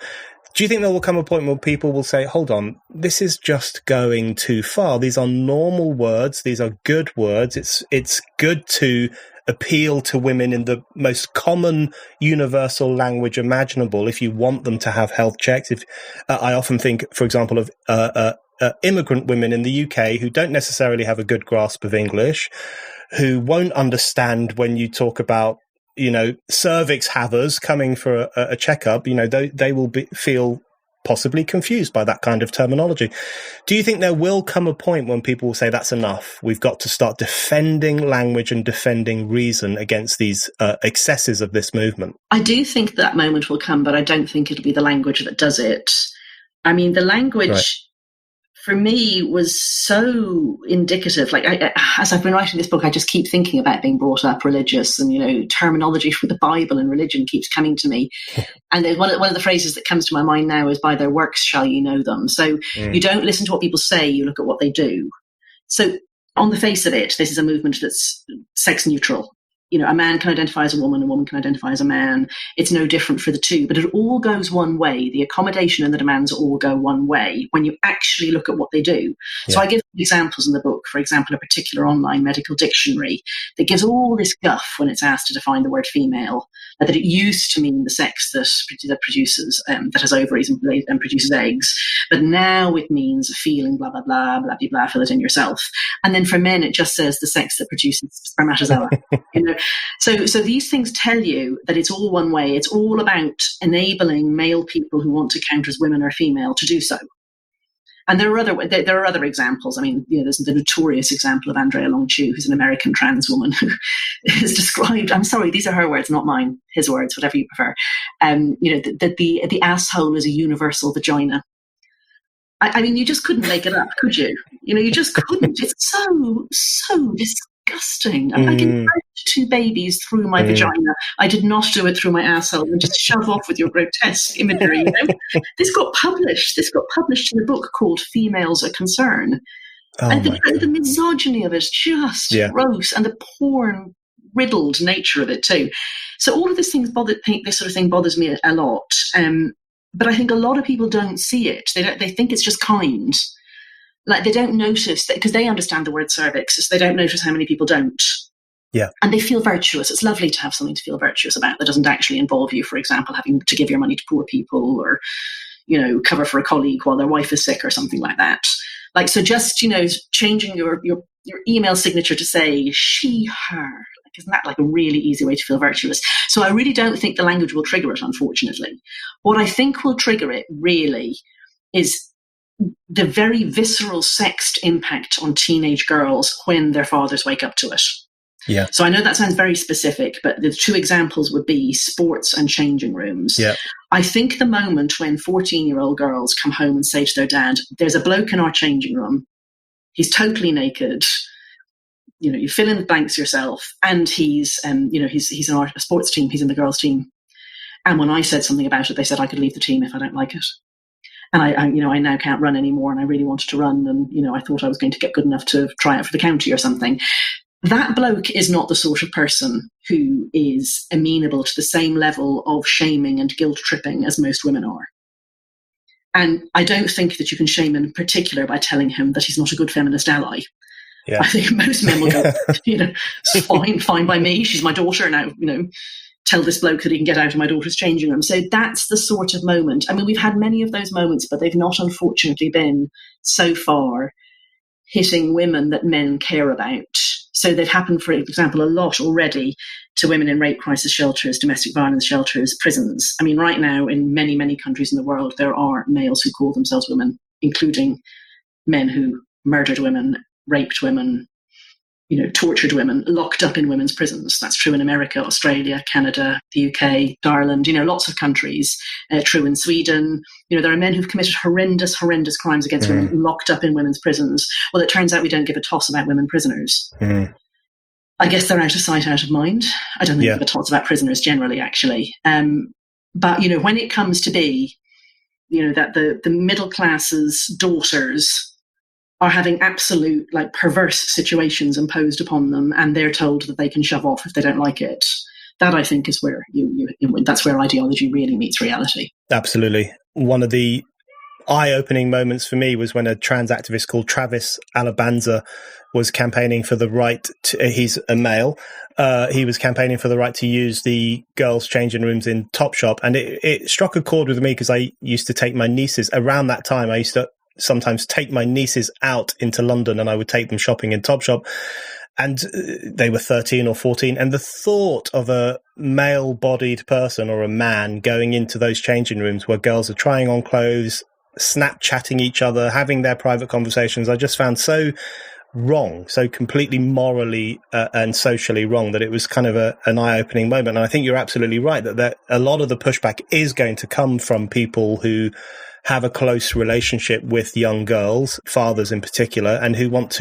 do you think there will come a point where people will say, hold on, this is just going too far? These are normal words. These are good words. It's good to appeal to women in the most common universal language imaginable if you want them to have health checks. If I often think, for example, of immigrant women in the UK who don't necessarily have a good grasp of English, who won't understand when you talk about, cervix havers coming for a checkup. They will feel possibly confused by that kind of terminology. Do you think there will come a point when people will say that's enough? We've got to start defending language and defending reason against these excesses of this movement? I do think that moment will come, but I don't think it'll be the language that does it. I mean, the language, for me, was so indicative. Like, as I've been writing this book, I just keep thinking about being brought up religious, and terminology for the Bible and religion keeps coming to me. And one of the phrases that comes to my mind now is, by their works shall you know them. So you don't listen to what people say, you look at what they do. So on the face of it, this is a movement that's sex neutral. A man can identify as a woman can identify as a man. It's no different for the two, but it all goes one way. The accommodation and the demands all go one way when you actually look at what they do. Yeah. So I give examples in the book, for example, a particular online medical dictionary that gives all this guff when it's asked to define the word female, that it used to mean the sex that produces, that has ovaries and produces eggs, but now it means a feeling, blah, blah, blah, blah, blah, blah, fill it in yourself. And then for men, it just says the sex that produces spermatozoa. So these things tell you that it's all one way. It's all about enabling male people who want to count as women or female to do so. And there are other examples. I mean, there's the notorious example of Andrea Longchu, who's an American trans woman who is described. I'm sorry, these are her words, not mine. His words, whatever you prefer. That the asshole is a universal vagina. I mean, you just couldn't make it up, could you? You just couldn't. It's so disgusting. I can birth 2 babies through my vagina. I did not do it through my asshole. And just shove off with your grotesque imagery. This got published. In a book called Females a Concern. And the misogyny of it is just gross, and the porn riddled nature of it too. So all of these things this sort of thing bothers me a lot. But I think a lot of people don't see it. They think it's just kind. Like, they don't notice that, because they understand the word cervix, so they don't notice how many people don't. Yeah. And they feel virtuous. It's lovely to have something to feel virtuous about that doesn't actually involve you, for example, having to give your money to poor people or, cover for a colleague while their wife is sick or something like that. Like, so just, changing your email signature to say she, her, like, isn't that like a really easy way to feel virtuous? So I really don't think the language will trigger it, unfortunately. What I think will trigger it really is the very visceral sexed impact on teenage girls when their fathers wake up to it. Yeah. So I know that sounds very specific, but the two examples would be sports and changing rooms. Yeah. I think the moment when 14-year-old girls come home and say to their dad, there's a bloke in our changing room, he's totally naked, you fill in the blanks yourself, and he's in our sports team, he's in the girls' team. And when I said something about it, they said I could leave the team if I don't like it. And I now can't run anymore, and I really wanted to run, and I thought I was going to get good enough to try out for the county or something. That bloke is not the sort of person who is amenable to the same level of shaming and guilt tripping as most women are. And I don't think that you can shame him in particular by telling him that he's not a good feminist ally. Yeah. I think most men will go, fine by me. She's my daughter now, tell this bloke that he can get out of my daughter's changing room. So that's the sort of moment. I mean, we've had many of those moments, but they've not unfortunately been so far hitting women that men care about. So they've happened, for example, a lot already to women in rape crisis shelters, domestic violence shelters, prisons. I mean, right now in many, many countries in the world, there are males who call themselves women, including men who murdered women, raped women, tortured women, locked up in women's prisons. That's true in America, Australia, Canada, the UK, Ireland, lots of countries. True in Sweden. There are men who've committed horrendous, horrendous crimes against women, locked up in women's prisons. Well, it turns out we don't give a toss about women prisoners. I guess they're out of sight, out of mind. I don't think we give a toss about prisoners generally, actually. But, when it comes to be, that the middle class's daughters are having absolute, perverse situations imposed upon them, and they're told that they can shove off if they don't like it. That, I think, is where that's where ideology really meets reality. Absolutely. One of the eye-opening moments for me was when a trans activist called Travis Alabanza was campaigning for the right to, he's a male, he was campaigning for the right to use the girls' changing rooms in Topshop, and it struck a chord with me because I used to take my nieces, around that time, I used to sometimes take my nieces out into London and I would take them shopping in Topshop, and they were 13 or 14. And the thought of a male-bodied person or a man going into those changing rooms where girls are trying on clothes, Snapchatting each other, having their private conversations, I just found so wrong, so completely morally and socially wrong, that it was kind of an eye-opening moment. And I think you're absolutely right that a lot of the pushback is going to come from people who have a close relationship with young girls, fathers in particular, and who want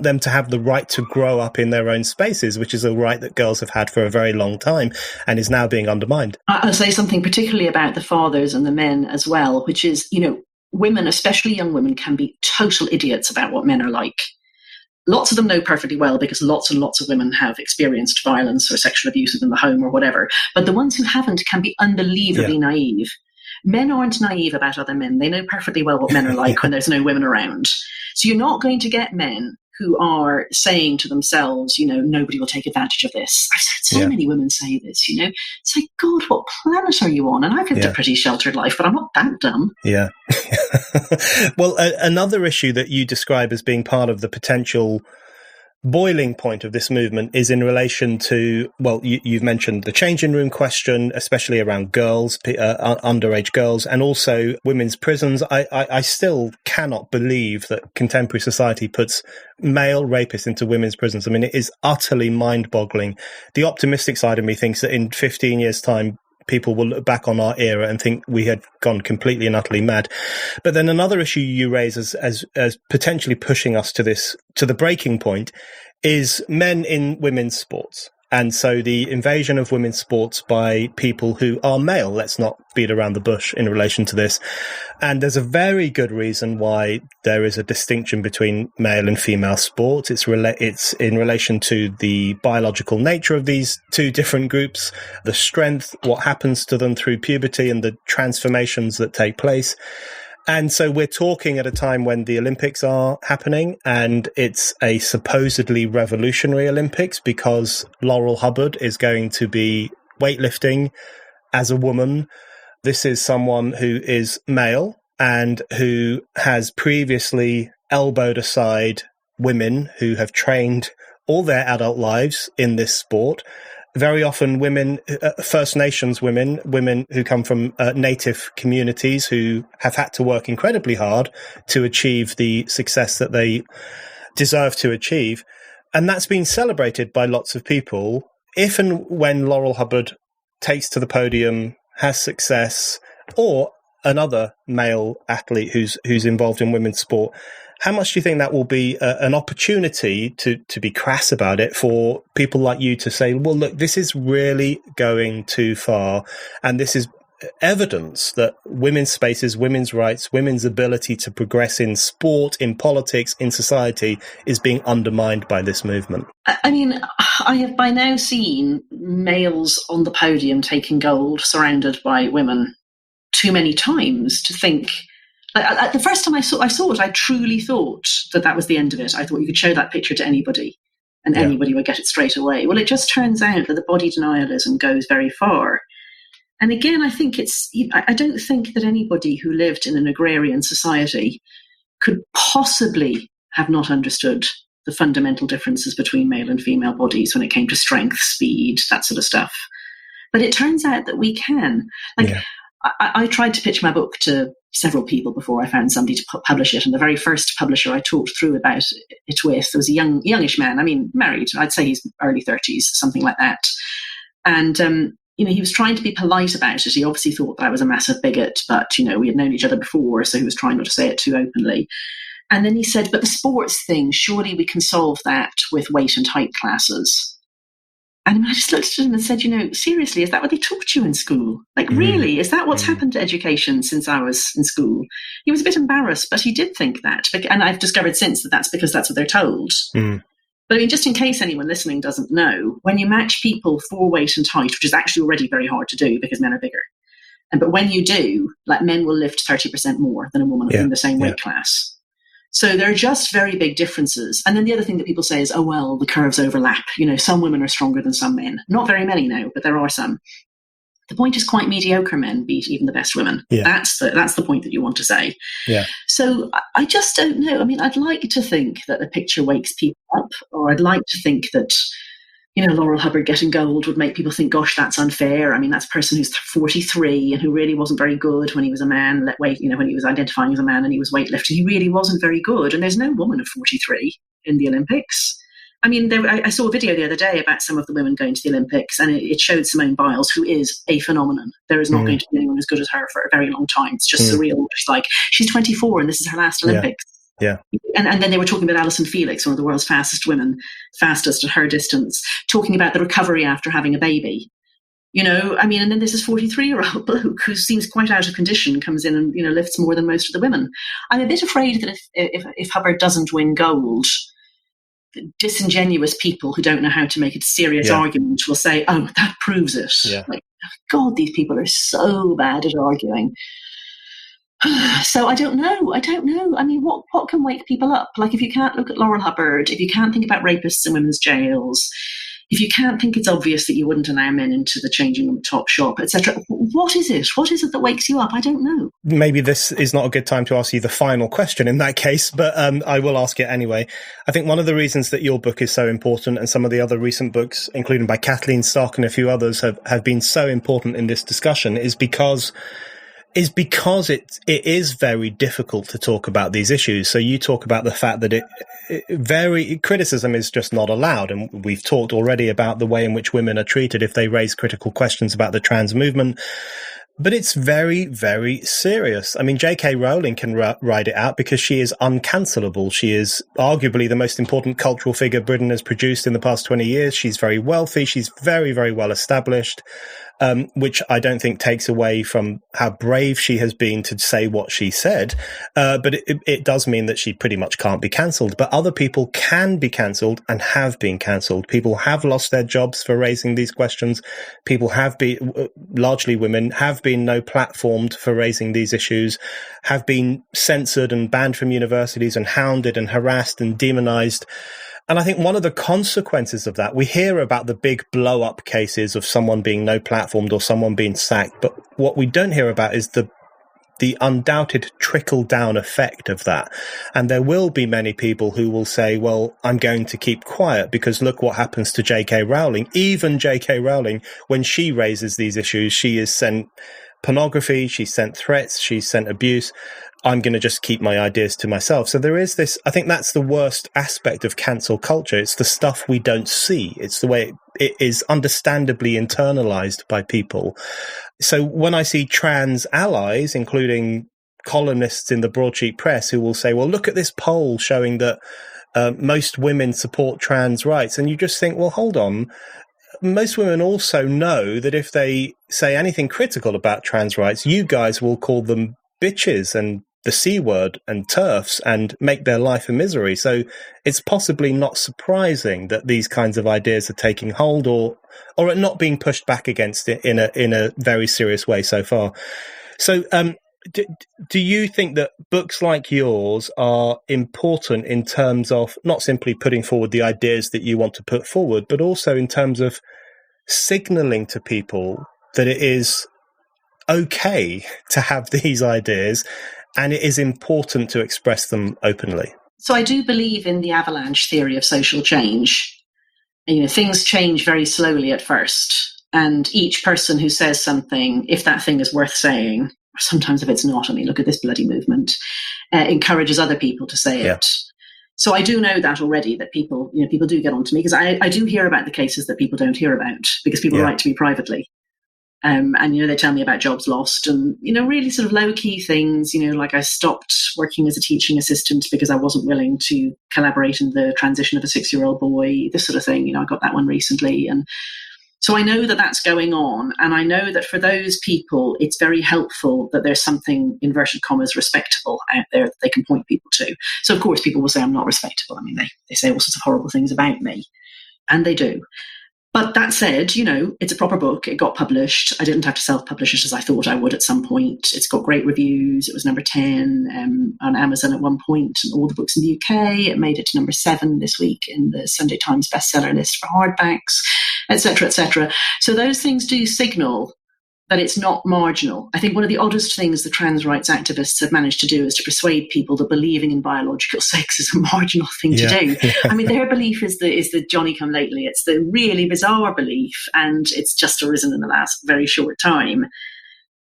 them to have the right to grow up in their own spaces, which is a right that girls have had for a very long time and is now being undermined. I'll say something particularly about the fathers and the men as well, which is, women, especially young women, can be total idiots about what men are like. Lots of them know perfectly well because lots and lots of women have experienced violence or sexual abuse within the home or whatever. But the ones who haven't can be unbelievably naive. Men aren't naive about other men. They know perfectly well what men are like when there's no women around. So you're not going to get men who are saying to themselves, nobody will take advantage of this. I've heard so many women say this, It's like, God, what planet are you on? And I've lived a pretty sheltered life, but I'm not that dumb. Yeah. Well, another issue that you describe as being part of the potential boiling point of this movement is in relation to, well, you've mentioned the changing room question, especially around girls, underage girls, and also women's prisons. I still cannot believe that contemporary society puts male rapists into women's prisons. I mean, it is utterly mind-boggling. The optimistic side of me thinks that in 15 years' time, people will look back on our era and think we had gone completely and utterly mad. But then another issue you raise as potentially pushing us to the breaking point is men in women's sports. And so the invasion of women's sports by people who are male, let's not beat around the bush in relation to this. And there's a very good reason why there is a distinction between male and female sports. It's in relation to the biological nature of these two different groups, the strength, what happens to them through puberty and the transformations that take place. And so we're talking at a time when the Olympics are happening, and it's a supposedly revolutionary Olympics because Laurel Hubbard is going to be weightlifting as a woman. This is someone who is male and who has previously elbowed aside women who have trained all their adult lives in this sport. Very often women, First Nations women who come from native communities who have had to work incredibly hard to achieve the success that they deserve to achieve. And that's been celebrated by lots of people. If and when Laurel Hubbard takes to the podium, has success, or another male athlete who's involved in women's sport, how much do you think that will be an opportunity to be crass about it for people like you to say, well, look, this is really going too far, and this is evidence that women's spaces, women's rights, women's ability to progress in sport, in politics, in society is being undermined by this movement? I mean, I have by now seen males on the podium taking gold surrounded by women too many times to think. Like, the first time I saw it, I truly thought that was the end of it. I thought you could show that picture to anybody and anybody would get it straight away. Well, it just turns out that the body denialism goes very far. And again, I don't think that anybody who lived in an agrarian society could possibly have not understood the fundamental differences between male and female bodies when it came to strength, speed, that sort of stuff. But it turns out that we can. I tried to pitch my book to several people before I found somebody to publish it. And the very first publisher I talked through about it with was a youngish man. I mean, married. I'd say he's early 30s, something like that. And, he was trying to be polite about it. He obviously thought that I was a massive bigot, but, we had known each other before, so he was trying not to say it too openly. And then he said, but the sports thing, surely we can solve that with weight and height classes. And I just looked at him and said, seriously, is that what they taught you in school? Like, really? Is that what's happened to education since I was in school? He was a bit embarrassed, but he did think that. And I've discovered since that that's because that's what they're told. But I mean, just in case anyone listening doesn't know, when you match people for weight and height, which is actually already very hard to do because men are bigger, but when you do, like, men will lift 30% more than a woman in the same weight class. So there are just very big differences. And then the other thing that people say is, oh, well, the curves overlap. Some women are stronger than some men. Not very many now, but there are some. The point is quite mediocre men beat even the best women. Yeah. That's the point that you want to say. Yeah. So I just don't know. I mean, I'd like to think that the picture wakes people up, or I'd like to think that, Laurel Hubbard getting gold would make people think, gosh, that's unfair. I mean, that's a person who's 43 and who really wasn't very good when he was a man, when he was identifying as a man and he was weightlifting. He really wasn't very good. And there's no woman of 43 in the Olympics. I mean, I saw a video the other day about some of the women going to the Olympics, and it showed Simone Biles, who is a phenomenon. There is not going to be anyone as good as her for a very long time. It's just surreal. It's like, she's 24 and this is her last Olympics. Yeah. And then they were talking about Alison Felix, one of the world's fastest women, fastest at her distance, talking about the recovery after having a baby. And then there's this 43-year-old bloke who seems quite out of condition, comes in and, lifts more than most of the women. I'm a bit afraid that if Hubbard doesn't win gold, disingenuous people who don't know how to make a serious argument will say, oh, that proves it. Yeah. Like, God, these people are so bad at arguing. So I don't know. I mean, what can wake people up? Like, if you can't look at Laurel Hubbard, if you can't think about rapists in women's jails, if you can't think it's obvious that you wouldn't allow men into the changing room, top shop, etc., what is it? What is it that wakes you up? I don't know. Maybe this is not a good time to ask you the final question in that case, but I will ask it anyway. I think one of the reasons that your book is so important, and some of the other recent books, including by Kathleen Stock and a few others, have been so important in this discussion, is because it is very difficult to talk about these issues. So you talk about the fact that criticism is just not allowed. And we've talked already about the way in which women are treated if they raise critical questions about the trans movement. But it's very, very serious. I mean, J.K. Rowling can ride it out because she is uncancelable. She is arguably the most important cultural figure Britain has produced in the past 20 years. She's very wealthy. She's very, very well established. which I don't think takes away from how brave she has been to say what she said. But it does mean that she pretty much can't be cancelled. But other people can be cancelled and have been cancelled. People have lost their jobs for raising these questions. People have been, largely women, have been no platformed for raising these issues, have been censored and banned from universities and hounded and harassed and demonized. And I think one of the consequences of that, we hear about the big blow-up cases of someone being no platformed or someone being sacked, but what we don't hear about is the undoubted trickle-down effect of that. And there will be many people who will say, well, I'm going to keep quiet because look what happens to J.K. Rowling. Even J.K. Rowling, when she raises these issues, she is sent pornography, she's sent threats, she's sent abuse. I'm going to just keep my ideas to myself. So there is this, I think that's the worst aspect of cancel culture. It's the stuff we don't see. It's the way it is understandably internalized by people. So when I see trans allies, including columnists in the broadsheet press who will say, well, look at this poll showing that most women support trans rights. And you just think, well, hold on. Most women also know that if they say anything critical about trans rights, you guys will call them bitches and the C word and TERFs and make their life a misery. So it's possibly not surprising that these kinds of ideas are taking hold or are not being pushed back against it in a very serious way so far. So do you think that books like yours are important in terms of not simply putting forward the ideas that you want to put forward, but also in terms of signaling to people that it is okay to have these ideas and it is important to express them openly? So I do believe in the avalanche theory of social change. Things change very slowly at first, and each person who says something, if that thing is worth saying, or sometimes if it's not, look at this bloody movement, encourages other people to say it. So I do know that already, that people do get onto me, because I do hear about the cases that people don't hear about, because people write to me privately. And they tell me about jobs lost and, really sort of low-key things, like I stopped working as a teaching assistant because I wasn't willing to collaborate in the transition of a 6-year-old boy, this sort of thing. I got that one recently. And so I know that that's going on. And I know that for those people, it's very helpful that there's something, inverted commas, respectable out there that they can point people to. So, of course, people will say I'm not respectable. They say all sorts of horrible things about me. And they do. But that said, it's a proper book. It got published. I didn't have to self-publish it as I thought I would at some point. It's got great reviews. It was number 10 on Amazon at one point, and all the books in the UK. It made it to number 7 this week in the Sunday Times bestseller list for hardbacks, etc., etc. So those things do signal that it's not marginal. I think one of the oddest things the trans rights activists have managed to do is to persuade people that believing in biological sex is a marginal thing to do. Their belief is the Johnny come lately. It's the really bizarre belief, and it's just arisen in the last very short time.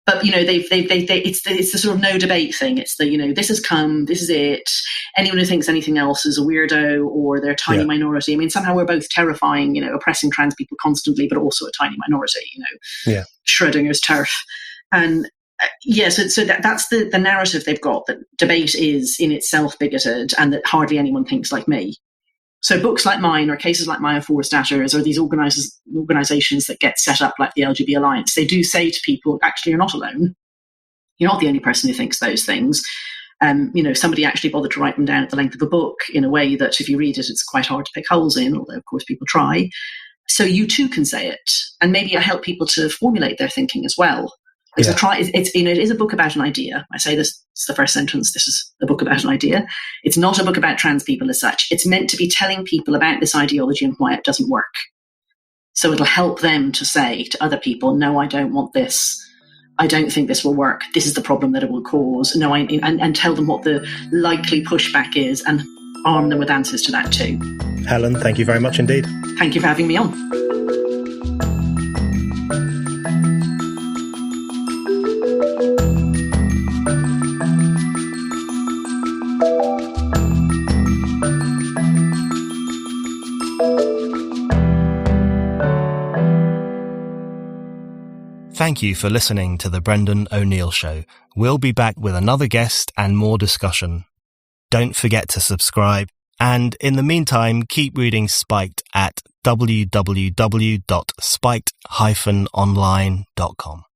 But it's the sort of no debate thing. It's the this has come, this is it. Anyone who thinks anything else is a weirdo or they're a tiny minority. Somehow we're both terrifying, oppressing trans people constantly, but also a tiny minority. Schrodinger's TERF, and so that's the narrative they've got, that debate is in itself bigoted and that hardly anyone thinks like me. So books like mine, or cases like Maya Forstater's, or these organizations that get set up like the LGBT Alliance, they do say to people, actually, you're not alone. You're not the only person who thinks those things. Somebody actually bothered to write them down at the length of a book in a way that if you read it, it's quite hard to pick holes in, although, of course, people try. So you too can say it. And maybe I help people to formulate their thinking as well. Because it is a book about an idea. I say this, it's the first sentence, this is a book about an idea. It's not a book about trans people as such. It's meant to be telling people about this ideology and why it doesn't work. So it'll help them to say to other people, no, I don't want this. I don't think this will work. This is the problem that it will cause. No, and tell them what the likely pushback is and arm them with answers to that too. Helen, thank you very much indeed. Thank you for having me on. Thank you for listening to The Brendan O'Neill Show. We'll be back with another guest and more discussion. Don't forget to subscribe, and in the meantime, keep reading Spiked at www.spite-online.com.